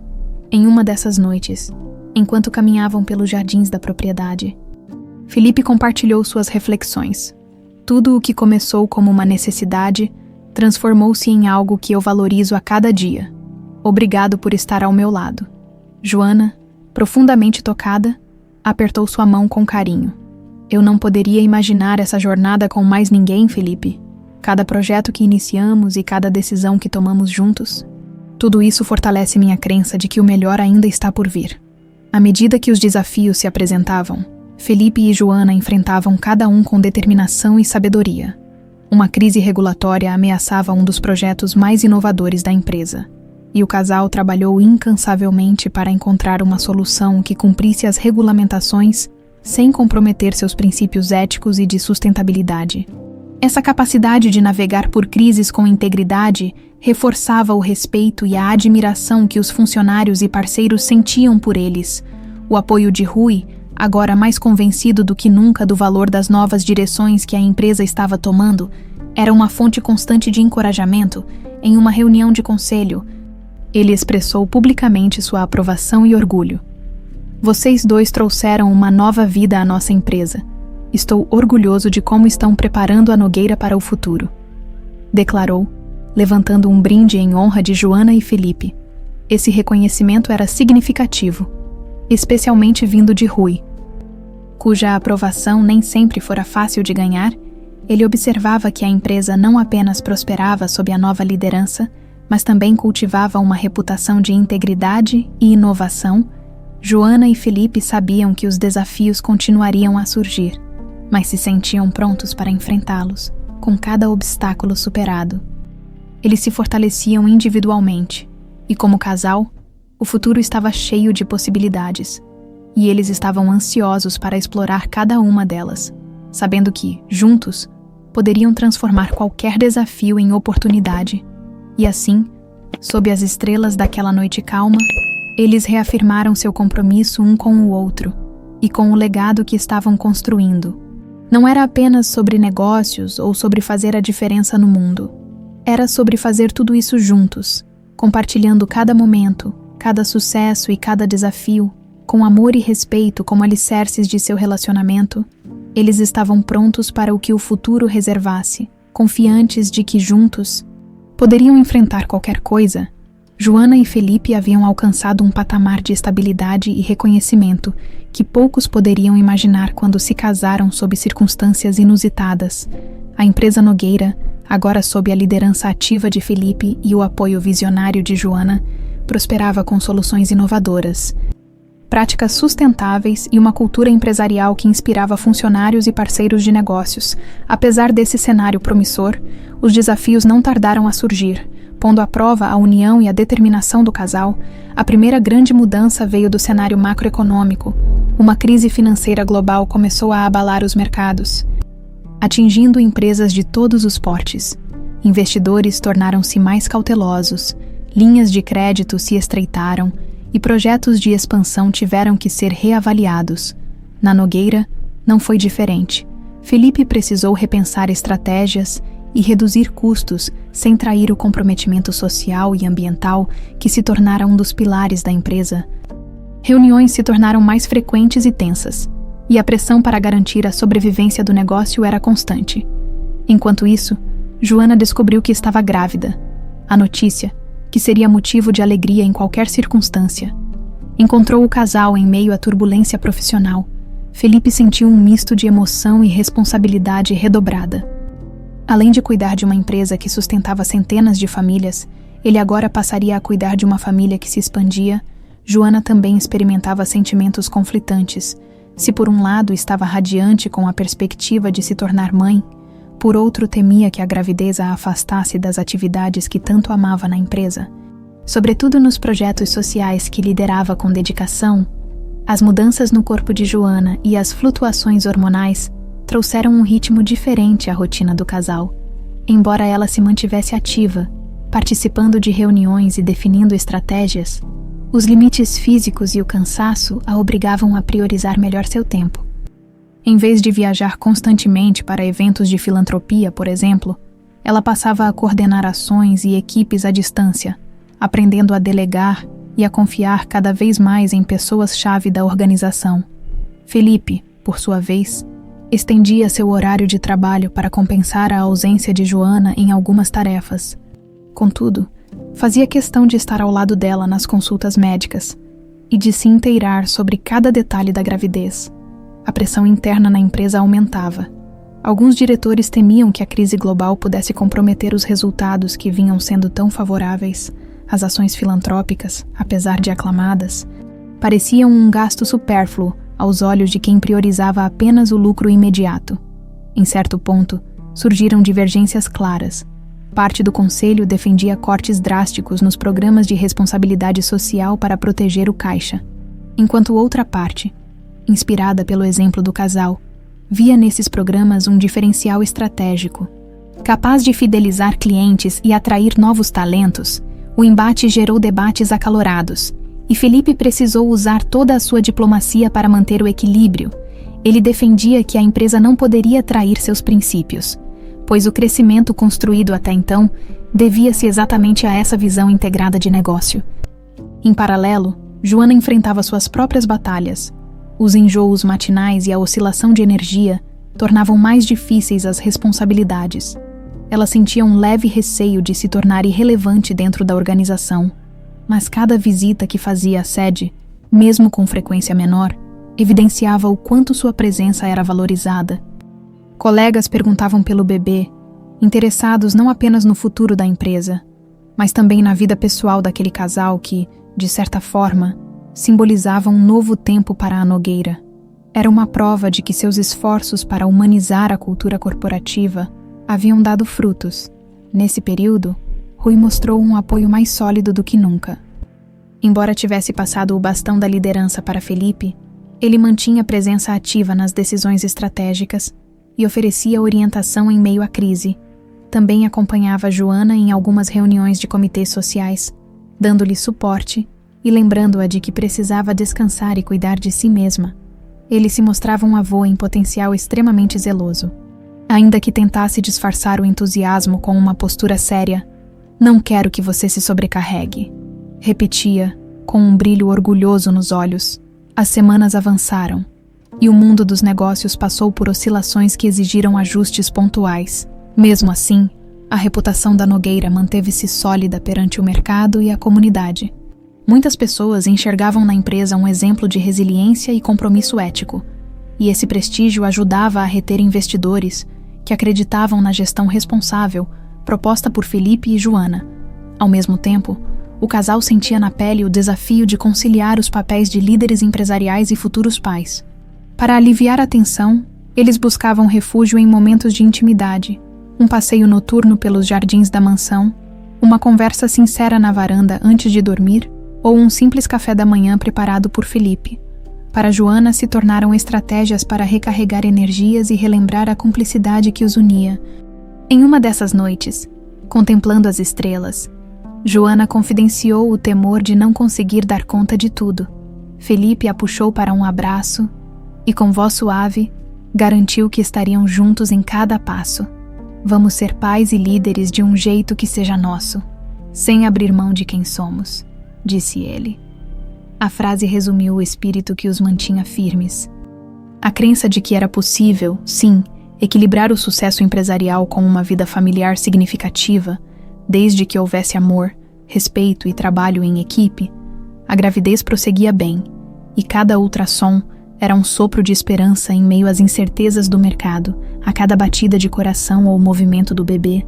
S1: Em uma dessas noites, enquanto caminhavam pelos jardins da propriedade, Felipe compartilhou suas reflexões. Tudo o que começou como uma necessidade transformou-se em algo que eu valorizo a cada dia. Obrigado por estar ao meu lado. Joana, profundamente tocada, apertou sua mão com carinho. Eu não poderia imaginar essa jornada com mais ninguém, Felipe. Cada projeto que iniciamos e cada decisão que tomamos juntos, tudo isso fortalece minha crença de que o melhor ainda está por vir. À medida que os desafios se apresentavam, Felipe e Joana enfrentavam cada um com determinação e sabedoria. Uma crise regulatória ameaçava um dos projetos mais inovadores da empresa, e o casal trabalhou incansavelmente para encontrar uma solução que cumprisse as regulamentações sem comprometer seus princípios éticos e de sustentabilidade. Essa capacidade de navegar por crises com integridade reforçava o respeito e a admiração que os funcionários e parceiros sentiam por eles. O apoio de Rui, agora mais convencido do que nunca do valor das novas direções que a empresa estava tomando, era uma fonte constante de encorajamento. Em uma reunião de conselho, ele expressou publicamente sua aprovação e orgulho. Vocês dois trouxeram uma nova vida à nossa empresa. Estou orgulhoso de como estão preparando a Nogueira para o futuro, declarou, levantando um brinde em honra de Joana e Felipe. Esse reconhecimento era significativo, especialmente vindo de Rui, cuja aprovação nem sempre fora fácil de ganhar. Ele observava que a empresa não apenas prosperava sob a nova liderança, mas também cultivava uma reputação de integridade e inovação. Joana e Felipe sabiam que os desafios continuariam a surgir, mas se sentiam prontos para enfrentá-los, com cada obstáculo superado. Eles se fortaleciam individualmente, e como casal, o futuro estava cheio de possibilidades, e eles estavam ansiosos para explorar cada uma delas, sabendo que, juntos, poderiam transformar qualquer desafio em oportunidade. E assim, sob as estrelas daquela noite calma, eles reafirmaram seu compromisso um com o outro e com o legado que estavam construindo. Não era apenas sobre negócios ou sobre fazer a diferença no mundo. Era sobre fazer tudo isso juntos, compartilhando cada momento, cada sucesso e cada desafio, com amor e respeito como alicerces de seu relacionamento. Eles estavam prontos para o que o futuro reservasse, confiantes de que juntos poderiam enfrentar qualquer coisa. Joana e Felipe haviam alcançado um patamar de estabilidade e reconhecimento que poucos poderiam imaginar quando se casaram sob circunstâncias inusitadas. A empresa Nogueira, agora sob a liderança ativa de Felipe e o apoio visionário de Joana, prosperava com soluções inovadoras, práticas sustentáveis e uma cultura empresarial que inspirava funcionários e parceiros de negócios. Apesar desse cenário promissor, os desafios não tardaram a surgir. Pondo à prova a união e a determinação do casal, a primeira grande mudança veio do cenário macroeconômico. Uma crise financeira global começou a abalar os mercados, atingindo empresas de todos os portes. Investidores tornaram-se mais cautelosos, linhas de crédito se estreitaram e projetos de expansão tiveram que ser reavaliados. Na Nogueira, não foi diferente. Felipe precisou repensar estratégias e reduzir custos sem trair o comprometimento social e ambiental que se tornara um dos pilares da empresa. Reuniões se tornaram mais frequentes e tensas, e a pressão para garantir a sobrevivência do negócio era constante. Enquanto isso, Joana descobriu que estava grávida. A notícia, que seria motivo de alegria em qualquer circunstância, encontrou o casal em meio à turbulência profissional. Felipe sentiu um misto de emoção e responsabilidade redobrada. Além de cuidar de uma empresa que sustentava centenas de famílias, ele agora passaria a cuidar de uma família que se expandia. Joana também experimentava sentimentos conflitantes. Se por um lado estava radiante com a perspectiva de se tornar mãe, por outro temia que a gravidez a afastasse das atividades que tanto amava na empresa. Sobretudo nos projetos sociais que liderava com dedicação, as mudanças no corpo de Joana e as flutuações hormonais trouxeram um ritmo diferente à rotina do casal. Embora ela se mantivesse ativa, participando de reuniões e definindo estratégias, os limites físicos e o cansaço a obrigavam a priorizar melhor seu tempo. Em vez de viajar constantemente para eventos de filantropia, por exemplo, ela passava a coordenar ações e equipes à distância, aprendendo a delegar e a confiar cada vez mais em pessoas-chave da organização. Felipe, por sua vez, estendia seu horário de trabalho para compensar a ausência de Joana em algumas tarefas. Contudo, fazia questão de estar ao lado dela nas consultas médicas e de se inteirar sobre cada detalhe da gravidez. A pressão interna na empresa aumentava. Alguns diretores temiam que a crise global pudesse comprometer os resultados que vinham sendo tão favoráveis. As ações filantrópicas, apesar de aclamadas, pareciam um gasto supérfluo aos olhos de quem priorizava apenas o lucro imediato. Em certo ponto, surgiram divergências claras. Parte do conselho defendia cortes drásticos nos programas de responsabilidade social para proteger o caixa, enquanto outra parte, inspirada pelo exemplo do casal, via nesses programas um diferencial estratégico. Capaz de fidelizar clientes e atrair novos talentos, o embate gerou debates acalorados, e Felipe precisou usar toda a sua diplomacia para manter o equilíbrio. Ele defendia que a empresa não poderia trair seus princípios, pois o crescimento construído até então devia-se exatamente a essa visão integrada de negócio. Em paralelo, Joana enfrentava suas próprias batalhas. Os enjoos matinais e a oscilação de energia tornavam mais difíceis as responsabilidades. Ela sentia um leve receio de se tornar irrelevante dentro da organização, mas cada visita que fazia à sede, mesmo com frequência menor, evidenciava o quanto sua presença era valorizada. Colegas perguntavam pelo bebê, interessados não apenas no futuro da empresa, mas também na vida pessoal daquele casal que, de certa forma, simbolizava um novo tempo para a Nogueira. Era uma prova de que seus esforços para humanizar a cultura corporativa haviam dado frutos. Nesse período, Rui mostrou um apoio mais sólido do que nunca. Embora tivesse passado o bastão da liderança para Felipe, ele mantinha presença ativa nas decisões estratégicas e oferecia orientação em meio à crise. Também acompanhava Joana em algumas reuniões de comitês sociais, dando-lhe suporte e lembrando-a de que precisava descansar e cuidar de si mesma. Ele se mostrava um avô em potencial extremamente zeloso. Ainda que tentasse disfarçar o entusiasmo com uma postura séria, "Não quero que você se sobrecarregue", repetia, com um brilho orgulhoso nos olhos. As semanas avançaram. e o mundo dos negócios passou por oscilações que exigiram ajustes pontuais. Mesmo assim, a reputação da Nogueira manteve-se sólida perante o mercado e a comunidade. Muitas pessoas enxergavam na empresa um exemplo de resiliência e compromisso ético, e esse prestígio ajudava a reter investidores que acreditavam na gestão responsável proposta por Felipe e Joana. Ao mesmo tempo, o casal sentia na pele o desafio de conciliar os papéis de líderes empresariais e futuros pais. Para aliviar a tensão, eles buscavam refúgio em momentos de intimidade, um passeio noturno pelos jardins da mansão, uma conversa sincera na varanda antes de dormir ou um simples café da manhã preparado por Felipe. Para Joana, se tornaram estratégias para recarregar energias e relembrar a cumplicidade que os unia. Em uma dessas noites, contemplando as estrelas, Joana confidenciou o temor de não conseguir dar conta de tudo. Felipe a puxou para um abraço e, com voz suave, garantiu que estariam juntos em cada passo. Vamos ser pais e líderes de um jeito que seja nosso, sem abrir mão de quem somos, disse ele. A frase resumiu o espírito que os mantinha firmes. A crença de que era possível, sim, equilibrar o sucesso empresarial com uma vida familiar significativa, desde que houvesse amor, respeito e trabalho em equipe, a gravidez prosseguia bem, e cada ultrassom era um sopro de esperança em meio às incertezas do mercado, a cada batida de coração ou movimento do bebê.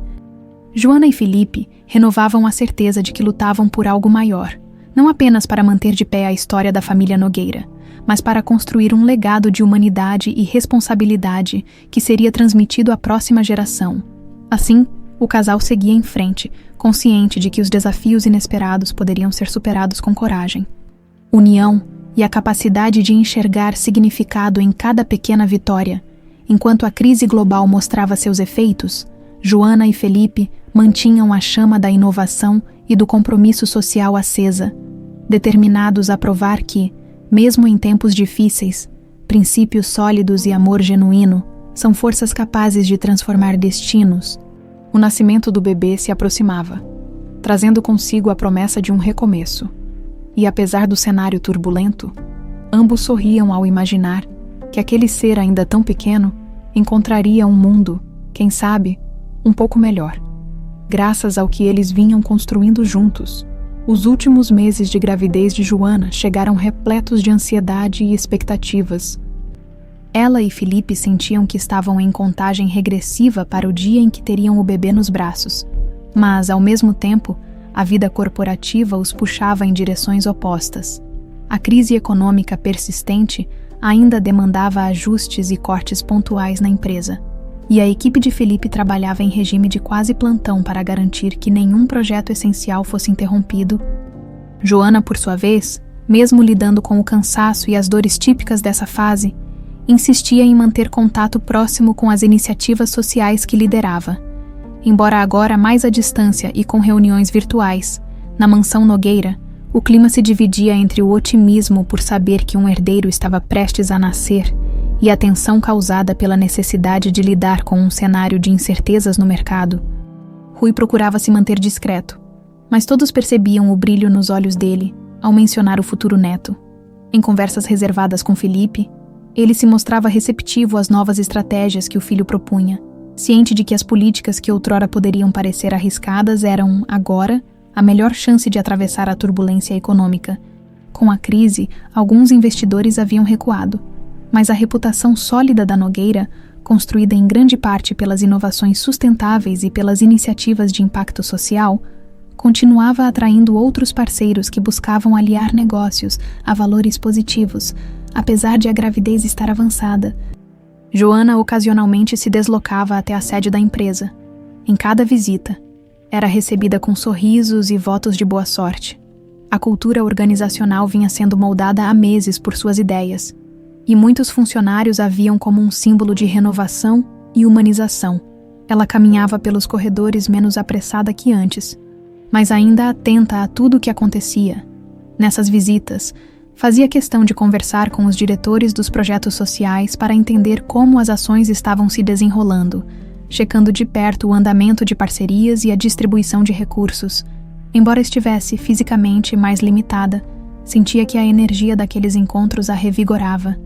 S1: Joana e Felipe renovavam a certeza de que lutavam por algo maior, não apenas para manter de pé a história da família Nogueira, mas para construir um legado de humanidade e responsabilidade que seria transmitido à próxima geração. Assim, o casal seguia em frente, consciente de que os desafios inesperados poderiam ser superados com coragem. União e a capacidade de enxergar significado em cada pequena vitória. Enquanto a crise global mostrava seus efeitos, Joana e Felipe mantinham a chama da inovação e do compromisso social acesa, determinados a provar que, mesmo em tempos difíceis, princípios sólidos e amor genuíno são forças capazes de transformar destinos. O nascimento do bebê se aproximava, trazendo consigo a promessa de um recomeço. E apesar do cenário turbulento, ambos sorriam ao imaginar que aquele ser ainda tão pequeno encontraria um mundo, quem sabe, um pouco melhor. Graças ao que eles vinham construindo juntos, os últimos meses de gravidez de Joana chegaram repletos de ansiedade e expectativas. Ela e Felipe sentiam que estavam em contagem regressiva para o dia em que teriam o bebê nos braços, mas, ao mesmo tempo, a vida corporativa os puxava em direções opostas. A crise econômica persistente ainda demandava ajustes e cortes pontuais na empresa, e a equipe de Felipe trabalhava em regime de quase plantão para garantir que nenhum projeto essencial fosse interrompido. Joana, por sua vez, mesmo lidando com o cansaço e as dores típicas dessa fase, insistia em manter contato próximo com as iniciativas sociais que liderava. Embora agora mais à distância e com reuniões virtuais, na mansão Nogueira, o clima se dividia entre o otimismo por saber que um herdeiro estava prestes a nascer e a tensão causada pela necessidade de lidar com um cenário de incertezas no mercado. Rui procurava se manter discreto, mas todos percebiam o brilho nos olhos dele ao mencionar o futuro neto. Em conversas reservadas com Felipe, ele se mostrava receptivo às novas estratégias que o filho propunha, ciente de que as políticas que outrora poderiam parecer arriscadas eram, agora, a melhor chance de atravessar a turbulência econômica. Com a crise, alguns investidores haviam recuado, mas a reputação sólida da Nogueira, construída em grande parte pelas inovações sustentáveis e pelas iniciativas de impacto social, continuava atraindo outros parceiros que buscavam aliar negócios a valores positivos, apesar de a gravidez estar avançada. Joana ocasionalmente se deslocava até a sede da empresa. Em cada visita, era recebida com sorrisos e votos de boa sorte. A cultura organizacional vinha sendo moldada há meses por suas ideias, e muitos funcionários a viam como um símbolo de renovação e humanização. Ela caminhava pelos corredores menos apressada que antes, mas ainda atenta a tudo o que acontecia. Nessas visitas, fazia questão de conversar com os diretores dos projetos sociais para entender como as ações estavam se desenrolando, checando de perto o andamento de parcerias e a distribuição de recursos. Embora estivesse fisicamente mais limitada, sentia que a energia daqueles encontros a revigorava.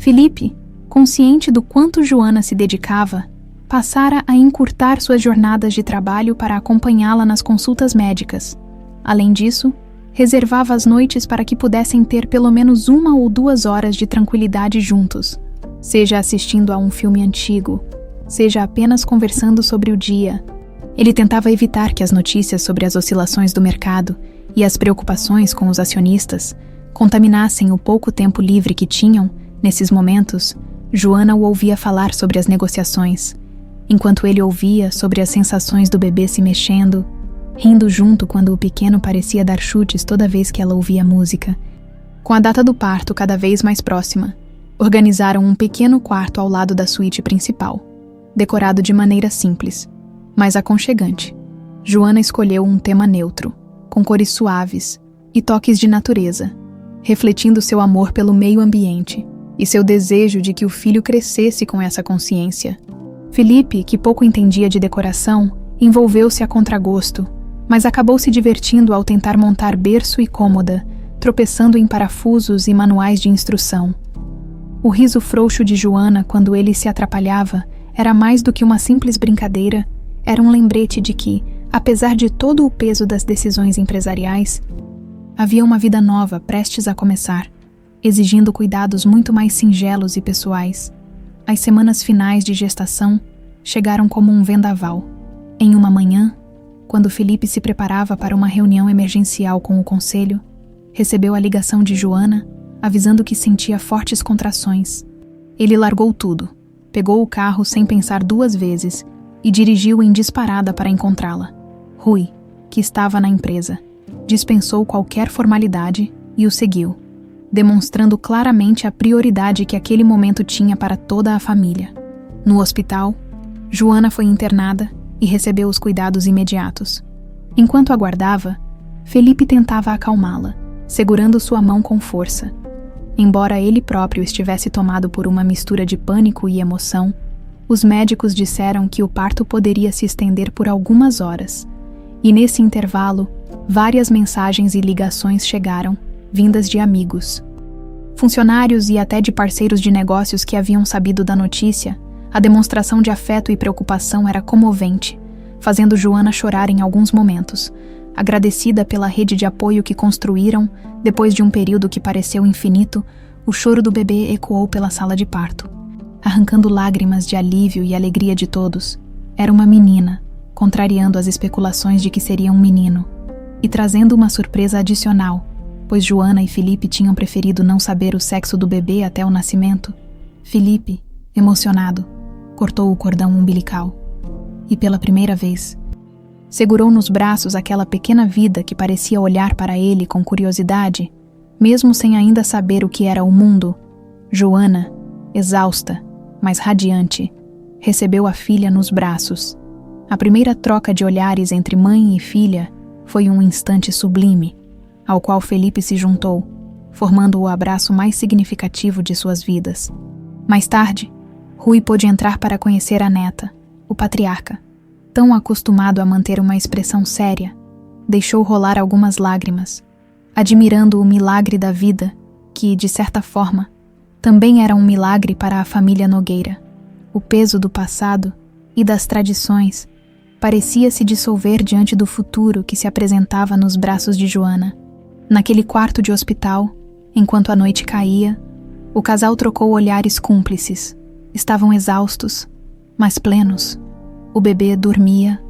S1: Felipe, consciente do quanto Joana se dedicava, passara a encurtar suas jornadas de trabalho para acompanhá-la nas consultas médicas. Além disso, reservava as noites para que pudessem ter pelo menos 1 ou 2 horas de tranquilidade juntos, seja assistindo a um filme antigo, seja apenas conversando sobre o dia. Ele tentava evitar que as notícias sobre as oscilações do mercado e as preocupações com os acionistas contaminassem o pouco tempo livre que tinham. Nesses momentos, Joana o ouvia falar sobre as negociações, enquanto ele ouvia sobre as sensações do bebê se mexendo, rindo junto quando o pequeno parecia dar chutes toda vez que ela ouvia música. Com a data do parto cada vez mais próxima, organizaram um pequeno quarto ao lado da suíte principal, decorado de maneira simples, mas aconchegante. Joana escolheu um tema neutro, com cores suaves e toques de natureza, refletindo seu amor pelo meio ambiente e seu desejo de que o filho crescesse com essa consciência. Felipe, que pouco entendia de decoração, envolveu-se a contragosto, mas acabou se divertindo ao tentar montar berço e cômoda, tropeçando em parafusos e manuais de instrução. O riso frouxo de Joana quando ele se atrapalhava era mais do que uma simples brincadeira, era um lembrete de que, apesar de todo o peso das decisões empresariais, havia uma vida nova prestes a começar, exigindo cuidados muito mais singelos e pessoais. As semanas finais de gestação chegaram como um vendaval. Em uma manhã, quando Felipe se preparava para uma reunião emergencial com o conselho, recebeu a ligação de Joana, avisando que sentia fortes contrações. Ele largou tudo, pegou o carro sem pensar 2 vezes e dirigiu em disparada para encontrá-la. Rui, que estava na empresa, dispensou qualquer formalidade e o seguiu, demonstrando claramente a prioridade que aquele momento tinha para toda a família. No hospital, Joana foi internada e recebeu os cuidados imediatos. Enquanto aguardava, Felipe tentava acalmá-la, segurando sua mão com força. Embora ele próprio estivesse tomado por uma mistura de pânico e emoção, os médicos disseram que o parto poderia se estender por algumas horas, e nesse intervalo, várias mensagens e ligações chegaram, vindas de amigos, funcionários e até de parceiros de negócios que haviam sabido da notícia. A demonstração de afeto e preocupação era comovente, fazendo Joana chorar em alguns momentos, agradecida pela rede de apoio que construíram. Depois de um período que pareceu infinito, o choro do bebê ecoou pela sala de parto, arrancando lágrimas de alívio e alegria de todos. Era uma menina, contrariando as especulações de que seria um menino, e trazendo uma surpresa adicional, pois Joana e Felipe tinham preferido não saber o sexo do bebê até o nascimento. Felipe, emocionado, cortou o cordão umbilical e, pela primeira vez, segurou nos braços aquela pequena vida que parecia olhar para ele com curiosidade, mesmo sem ainda saber o que era o mundo. Joana, exausta, mas radiante, recebeu a filha nos braços. A primeira troca de olhares entre mãe e filha foi um instante sublime, ao qual Felipe se juntou, formando o abraço mais significativo de suas vidas. Mais tarde, Rui pôde entrar para conhecer a neta, o patriarca. Tão acostumado a manter uma expressão séria, deixou rolar algumas lágrimas, admirando o milagre da vida, que, de certa forma, também era um milagre para a família Nogueira. O peso do passado e das tradições parecia se dissolver diante do futuro que se apresentava nos braços de Joana. Naquele quarto de hospital, enquanto a noite caía, o casal trocou olhares cúmplices. Estavam exaustos, mas plenos. O bebê dormia,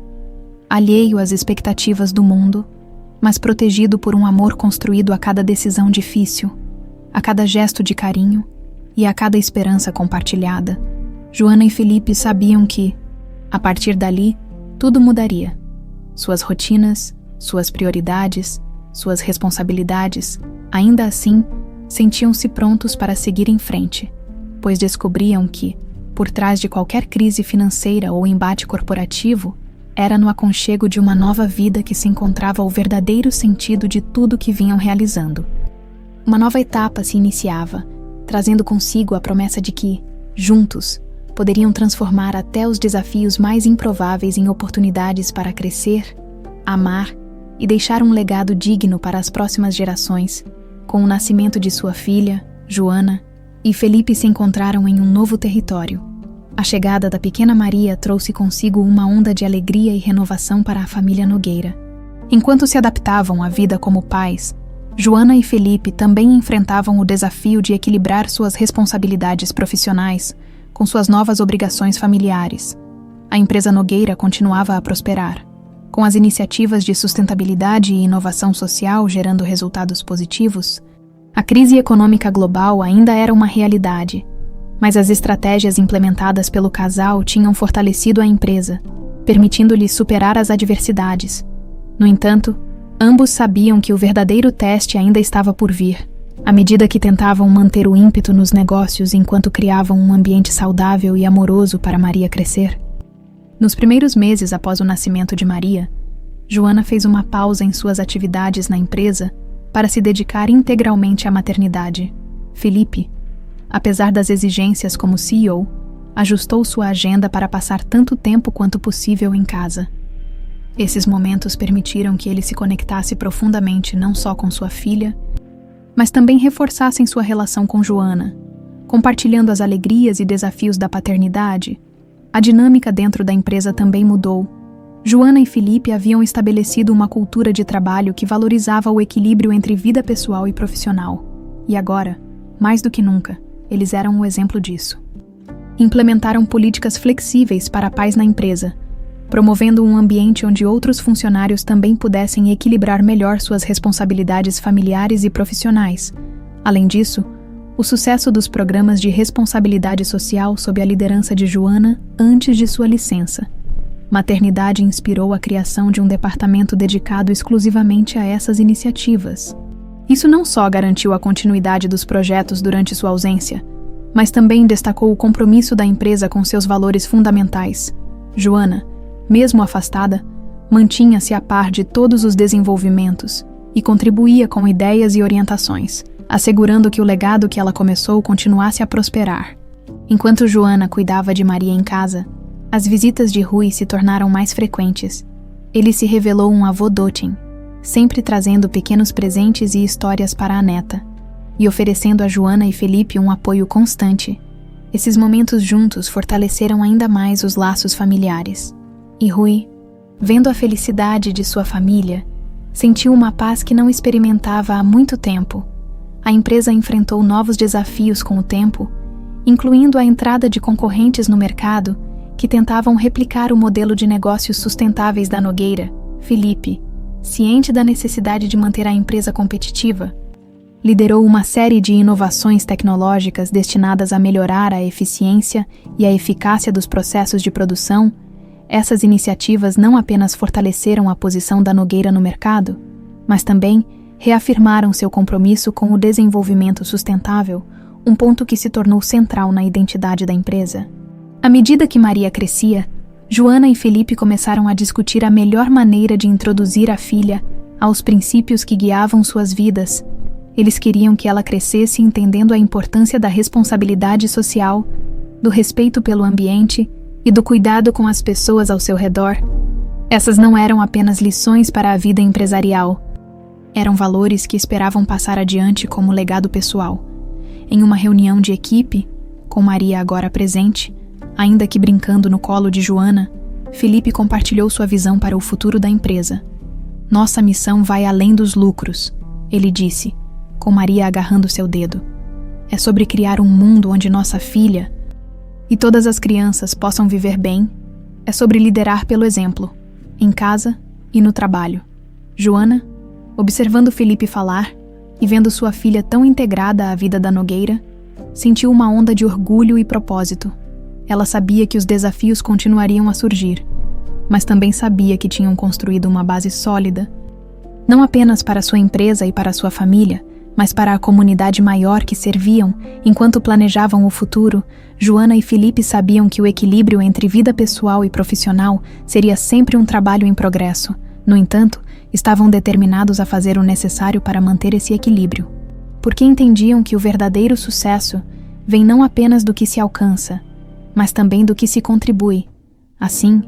S1: alheio às expectativas do mundo, mas protegido por um amor construído a cada decisão difícil, a cada gesto de carinho e a cada esperança compartilhada. Joana e Felipe sabiam que, a partir dali, tudo mudaria. Suas rotinas, suas prioridades, suas responsabilidades, ainda assim, sentiam-se prontos para seguir em frente, pois descobriam que, por trás de qualquer crise financeira ou embate corporativo, era no aconchego de uma nova vida que se encontrava o verdadeiro sentido de tudo que vinham realizando. Uma nova etapa se iniciava, trazendo consigo a promessa de que, juntos, poderiam transformar até os desafios mais improváveis em oportunidades para crescer, amar e deixar um legado digno para as próximas gerações. Com o nascimento de sua filha, Joana, e Felipe se encontraram em um novo território. A chegada da pequena Maria trouxe consigo uma onda de alegria e renovação para a família Nogueira. Enquanto se adaptavam à vida como pais, Joana e Felipe também enfrentavam o desafio de equilibrar suas responsabilidades profissionais com suas novas obrigações familiares. A empresa Nogueira continuava a prosperar, com as iniciativas de sustentabilidade e inovação social gerando resultados positivos. A crise econômica global ainda era uma realidade, mas as estratégias implementadas pelo casal tinham fortalecido a empresa, permitindo-lhe superar as adversidades. No entanto, ambos sabiam que o verdadeiro teste ainda estava por vir, à medida que tentavam manter o ímpeto nos negócios enquanto criavam um ambiente saudável e amoroso para Maria crescer. Nos primeiros meses após o nascimento de Maria, Joana fez uma pausa em suas atividades na empresa para se dedicar integralmente à maternidade. Felipe, apesar das exigências como CEO, ajustou sua agenda para passar tanto tempo quanto possível em casa. Esses momentos permitiram que ele se conectasse profundamente não só com sua filha, mas também reforçassem sua relação com Joana. Compartilhando as alegrias e desafios da paternidade, a dinâmica dentro da empresa também mudou. Joana e Felipe haviam estabelecido uma cultura de trabalho que valorizava o equilíbrio entre vida pessoal e profissional. E agora, mais do que nunca, eles eram um exemplo disso. Implementaram políticas flexíveis para pais na empresa, promovendo um ambiente onde outros funcionários também pudessem equilibrar melhor suas responsabilidades familiares e profissionais. Além disso, o sucesso dos programas de responsabilidade social sob a liderança de Joana antes de sua licença. Maternidade inspirou a criação de um departamento dedicado exclusivamente a essas iniciativas. Isso não só garantiu a continuidade dos projetos durante sua ausência, mas também destacou o compromisso da empresa com seus valores fundamentais. Joana, mesmo afastada, mantinha-se a par de todos os desenvolvimentos e contribuía com ideias e orientações, assegurando que o legado que ela começou continuasse a prosperar. Enquanto Joana cuidava de Maria em casa, as visitas de Rui se tornaram mais frequentes. Ele se revelou um avô doting, sempre trazendo pequenos presentes e histórias para a neta, e oferecendo a Joana e Felipe um apoio constante. Esses momentos juntos fortaleceram ainda mais os laços familiares. E Rui, vendo a felicidade de sua família, sentiu uma paz que não experimentava há muito tempo. A empresa enfrentou novos desafios com o tempo, incluindo a entrada de concorrentes no mercado que tentavam replicar o modelo de negócios sustentáveis da Nogueira. Felipe, ciente da necessidade de manter a empresa competitiva, liderou uma série de inovações tecnológicas destinadas a melhorar a eficiência e a eficácia dos processos de produção. Essas iniciativas não apenas fortaleceram a posição da Nogueira no mercado, mas também reafirmaram seu compromisso com o desenvolvimento sustentável, um ponto que se tornou central na identidade da empresa. À medida que Maria crescia, Joana e Felipe começaram a discutir a melhor maneira de introduzir a filha aos princípios que guiavam suas vidas. Eles queriam que ela crescesse entendendo a importância da responsabilidade social, do respeito pelo ambiente e do cuidado com as pessoas ao seu redor. Essas não eram apenas lições para a vida empresarial. Eram valores que esperavam passar adiante como legado pessoal. Em uma reunião de equipe, com Maria agora presente, ainda que brincando no colo de Joana, Felipe compartilhou sua visão para o futuro da empresa. Nossa missão vai além dos lucros, ele disse, com Maria agarrando seu dedo. É sobre criar um mundo onde nossa filha e todas as crianças possam viver bem. É sobre liderar pelo exemplo, em casa e no trabalho. Joana, observando Felipe falar e vendo sua filha tão integrada à vida da Nogueira, sentiu uma onda de orgulho e propósito. Ela sabia que os desafios continuariam a surgir, mas também sabia que tinham construído uma base sólida, não apenas para sua empresa e para sua família, mas para a comunidade maior que serviam. Enquanto planejavam o futuro, Joana e Felipe sabiam que o equilíbrio entre vida pessoal e profissional seria sempre um trabalho em progresso. No entanto, estavam determinados a fazer o necessário para manter esse equilíbrio, porque entendiam que o verdadeiro sucesso vem não apenas do que se alcança, mas também do que se contribui. Assim,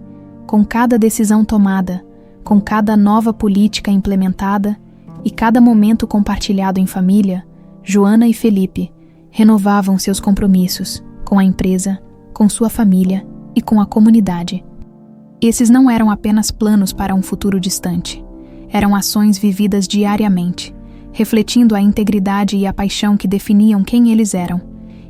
S1: com cada decisão tomada, com cada nova política implementada e cada momento compartilhado em família, Joana e Felipe renovavam seus compromissos com a empresa, com sua família e com a comunidade. Esses não eram apenas planos para um futuro distante. Eram ações vividas diariamente, refletindo a integridade e a paixão que definiam quem eles eram.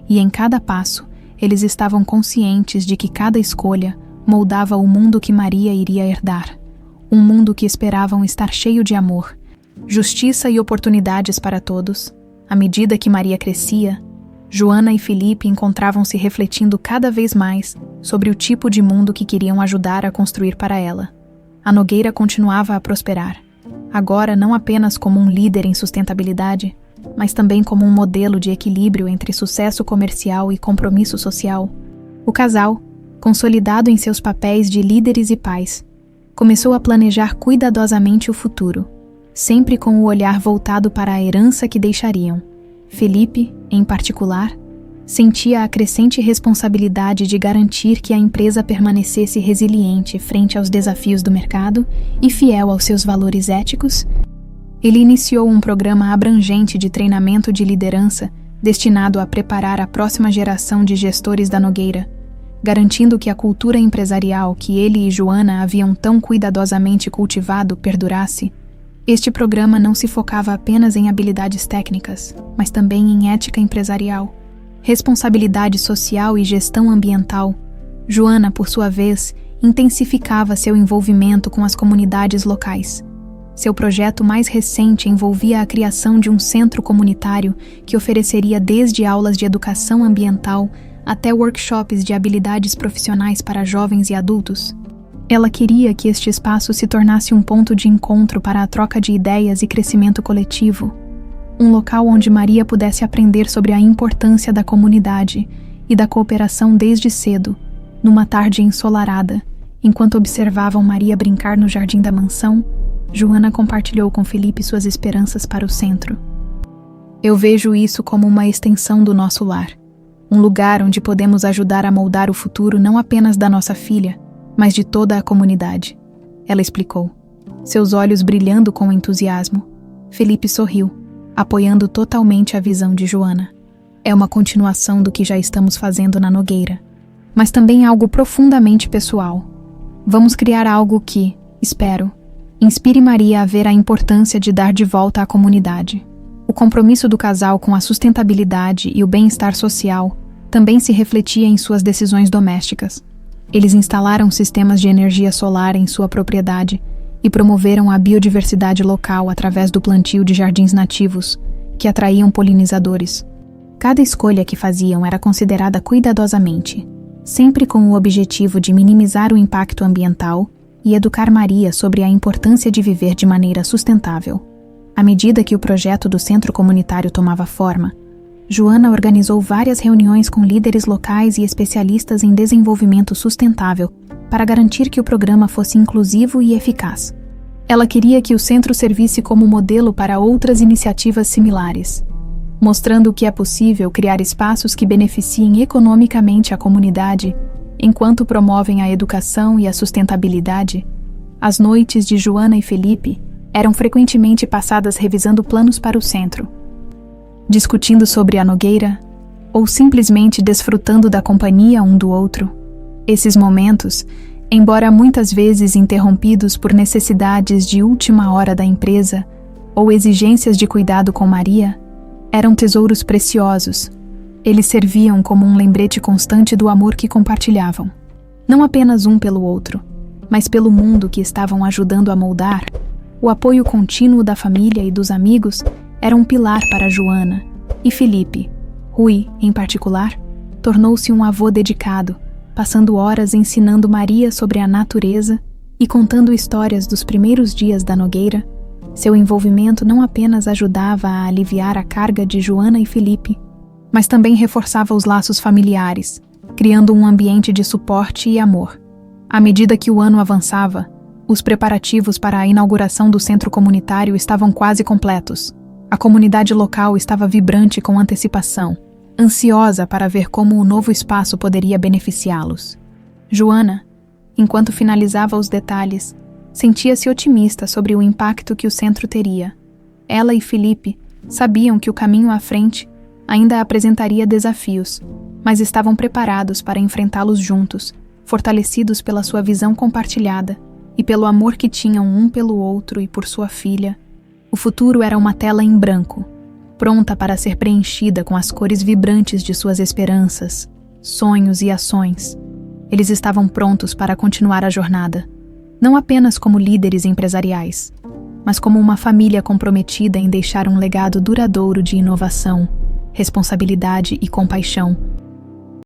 S1: E em cada passo, eles estavam conscientes de que cada escolha moldava o mundo que Maria iria herdar. Um mundo que esperavam estar cheio de amor, justiça e oportunidades para todos. À medida que Maria crescia, Joana e Felipe encontravam-se refletindo cada vez mais sobre o tipo de mundo que queriam ajudar a construir para ela. A Nogueira continuava a prosperar, agora não apenas como um líder em sustentabilidade, mas também como um modelo de equilíbrio entre sucesso comercial e compromisso social. O casal, consolidado em seus papéis de líderes e pais, começou a planejar cuidadosamente o futuro, sempre com o olhar voltado para a herança que deixariam. Felipe, em particular, sentia a crescente responsabilidade de garantir que a empresa permanecesse resiliente frente aos desafios do mercado e fiel aos seus valores éticos. Ele iniciou um programa abrangente de treinamento de liderança destinado a preparar a próxima geração de gestores da Nogueira, garantindo que a cultura empresarial que ele e Joana haviam tão cuidadosamente cultivado perdurasse. Este programa não se focava apenas em habilidades técnicas, mas também em ética empresarial, responsabilidade social e gestão ambiental. Joana, por sua vez, intensificava seu envolvimento com as comunidades locais. Seu projeto mais recente envolvia a criação de um centro comunitário que ofereceria desde aulas de educação ambiental até workshops de habilidades profissionais para jovens e adultos. Ela queria que este espaço se tornasse um ponto de encontro para a troca de ideias e crescimento coletivo, um local onde Maria pudesse aprender sobre a importância da comunidade e da cooperação desde cedo. Numa tarde ensolarada, enquanto observavam Maria brincar no jardim da mansão, Joana compartilhou com Felipe suas esperanças para o centro. Eu vejo isso como uma extensão do nosso lar, um lugar onde podemos ajudar a moldar o futuro não apenas da nossa filha, mas de toda a comunidade, ela explicou, seus olhos brilhando com entusiasmo. Felipe sorriu, apoiando totalmente a visão de Joana. É uma continuação do que já estamos fazendo na Nogueira, mas também algo profundamente pessoal. Vamos criar algo que, espero, inspire Maria a ver a importância de dar de volta à comunidade. O compromisso do casal com a sustentabilidade e o bem-estar social também se refletia em suas decisões domésticas. Eles instalaram sistemas de energia solar em sua propriedade e promoveram a biodiversidade local através do plantio de jardins nativos, que atraíam polinizadores. Cada escolha que faziam era considerada cuidadosamente, sempre com o objetivo de minimizar o impacto ambiental e educar Maria sobre a importância de viver de maneira sustentável. À medida que o projeto do centro comunitário tomava forma, Joana organizou várias reuniões com líderes locais e especialistas em desenvolvimento sustentável para garantir que o programa fosse inclusivo e eficaz. Ela queria que o centro servisse como modelo para outras iniciativas similares, mostrando que é possível criar espaços que beneficiem economicamente a comunidade enquanto promovem a educação e a sustentabilidade. As noites de Joana e Felipe eram frequentemente passadas revisando planos para o centro, discutindo sobre a Nogueira ou simplesmente desfrutando da companhia um do outro. Esses momentos, embora muitas vezes interrompidos por necessidades de última hora da empresa ou exigências de cuidado com Maria, eram tesouros preciosos. Eles serviam como um lembrete constante do amor que compartilhavam, não apenas um pelo outro, mas pelo mundo que estavam ajudando a moldar. O apoio contínuo da família e dos amigos era um pilar para Joana, e Felipe, Rui, em particular, tornou-se um avô dedicado, passando horas ensinando Maria sobre a natureza e contando histórias dos primeiros dias da Nogueira. Seu envolvimento não apenas ajudava a aliviar a carga de Joana e Felipe, mas também reforçava os laços familiares, criando um ambiente de suporte e amor. À medida que o ano avançava, os preparativos para a inauguração do centro comunitário estavam quase completos. A comunidade local estava vibrante com antecipação, ansiosa para ver como o novo espaço poderia beneficiá-los. Joana, enquanto finalizava os detalhes, sentia-se otimista sobre o impacto que o centro teria. Ela e Felipe sabiam que o caminho à frente ainda apresentaria desafios, mas estavam preparados para enfrentá-los juntos, fortalecidos pela sua visão compartilhada e pelo amor que tinham um pelo outro e por sua filha. O futuro era uma tela em branco, pronta para ser preenchida com as cores vibrantes de suas esperanças, sonhos e ações. Eles estavam prontos para continuar a jornada, não apenas como líderes empresariais, mas como uma família comprometida em deixar um legado duradouro de inovação, responsabilidade e compaixão,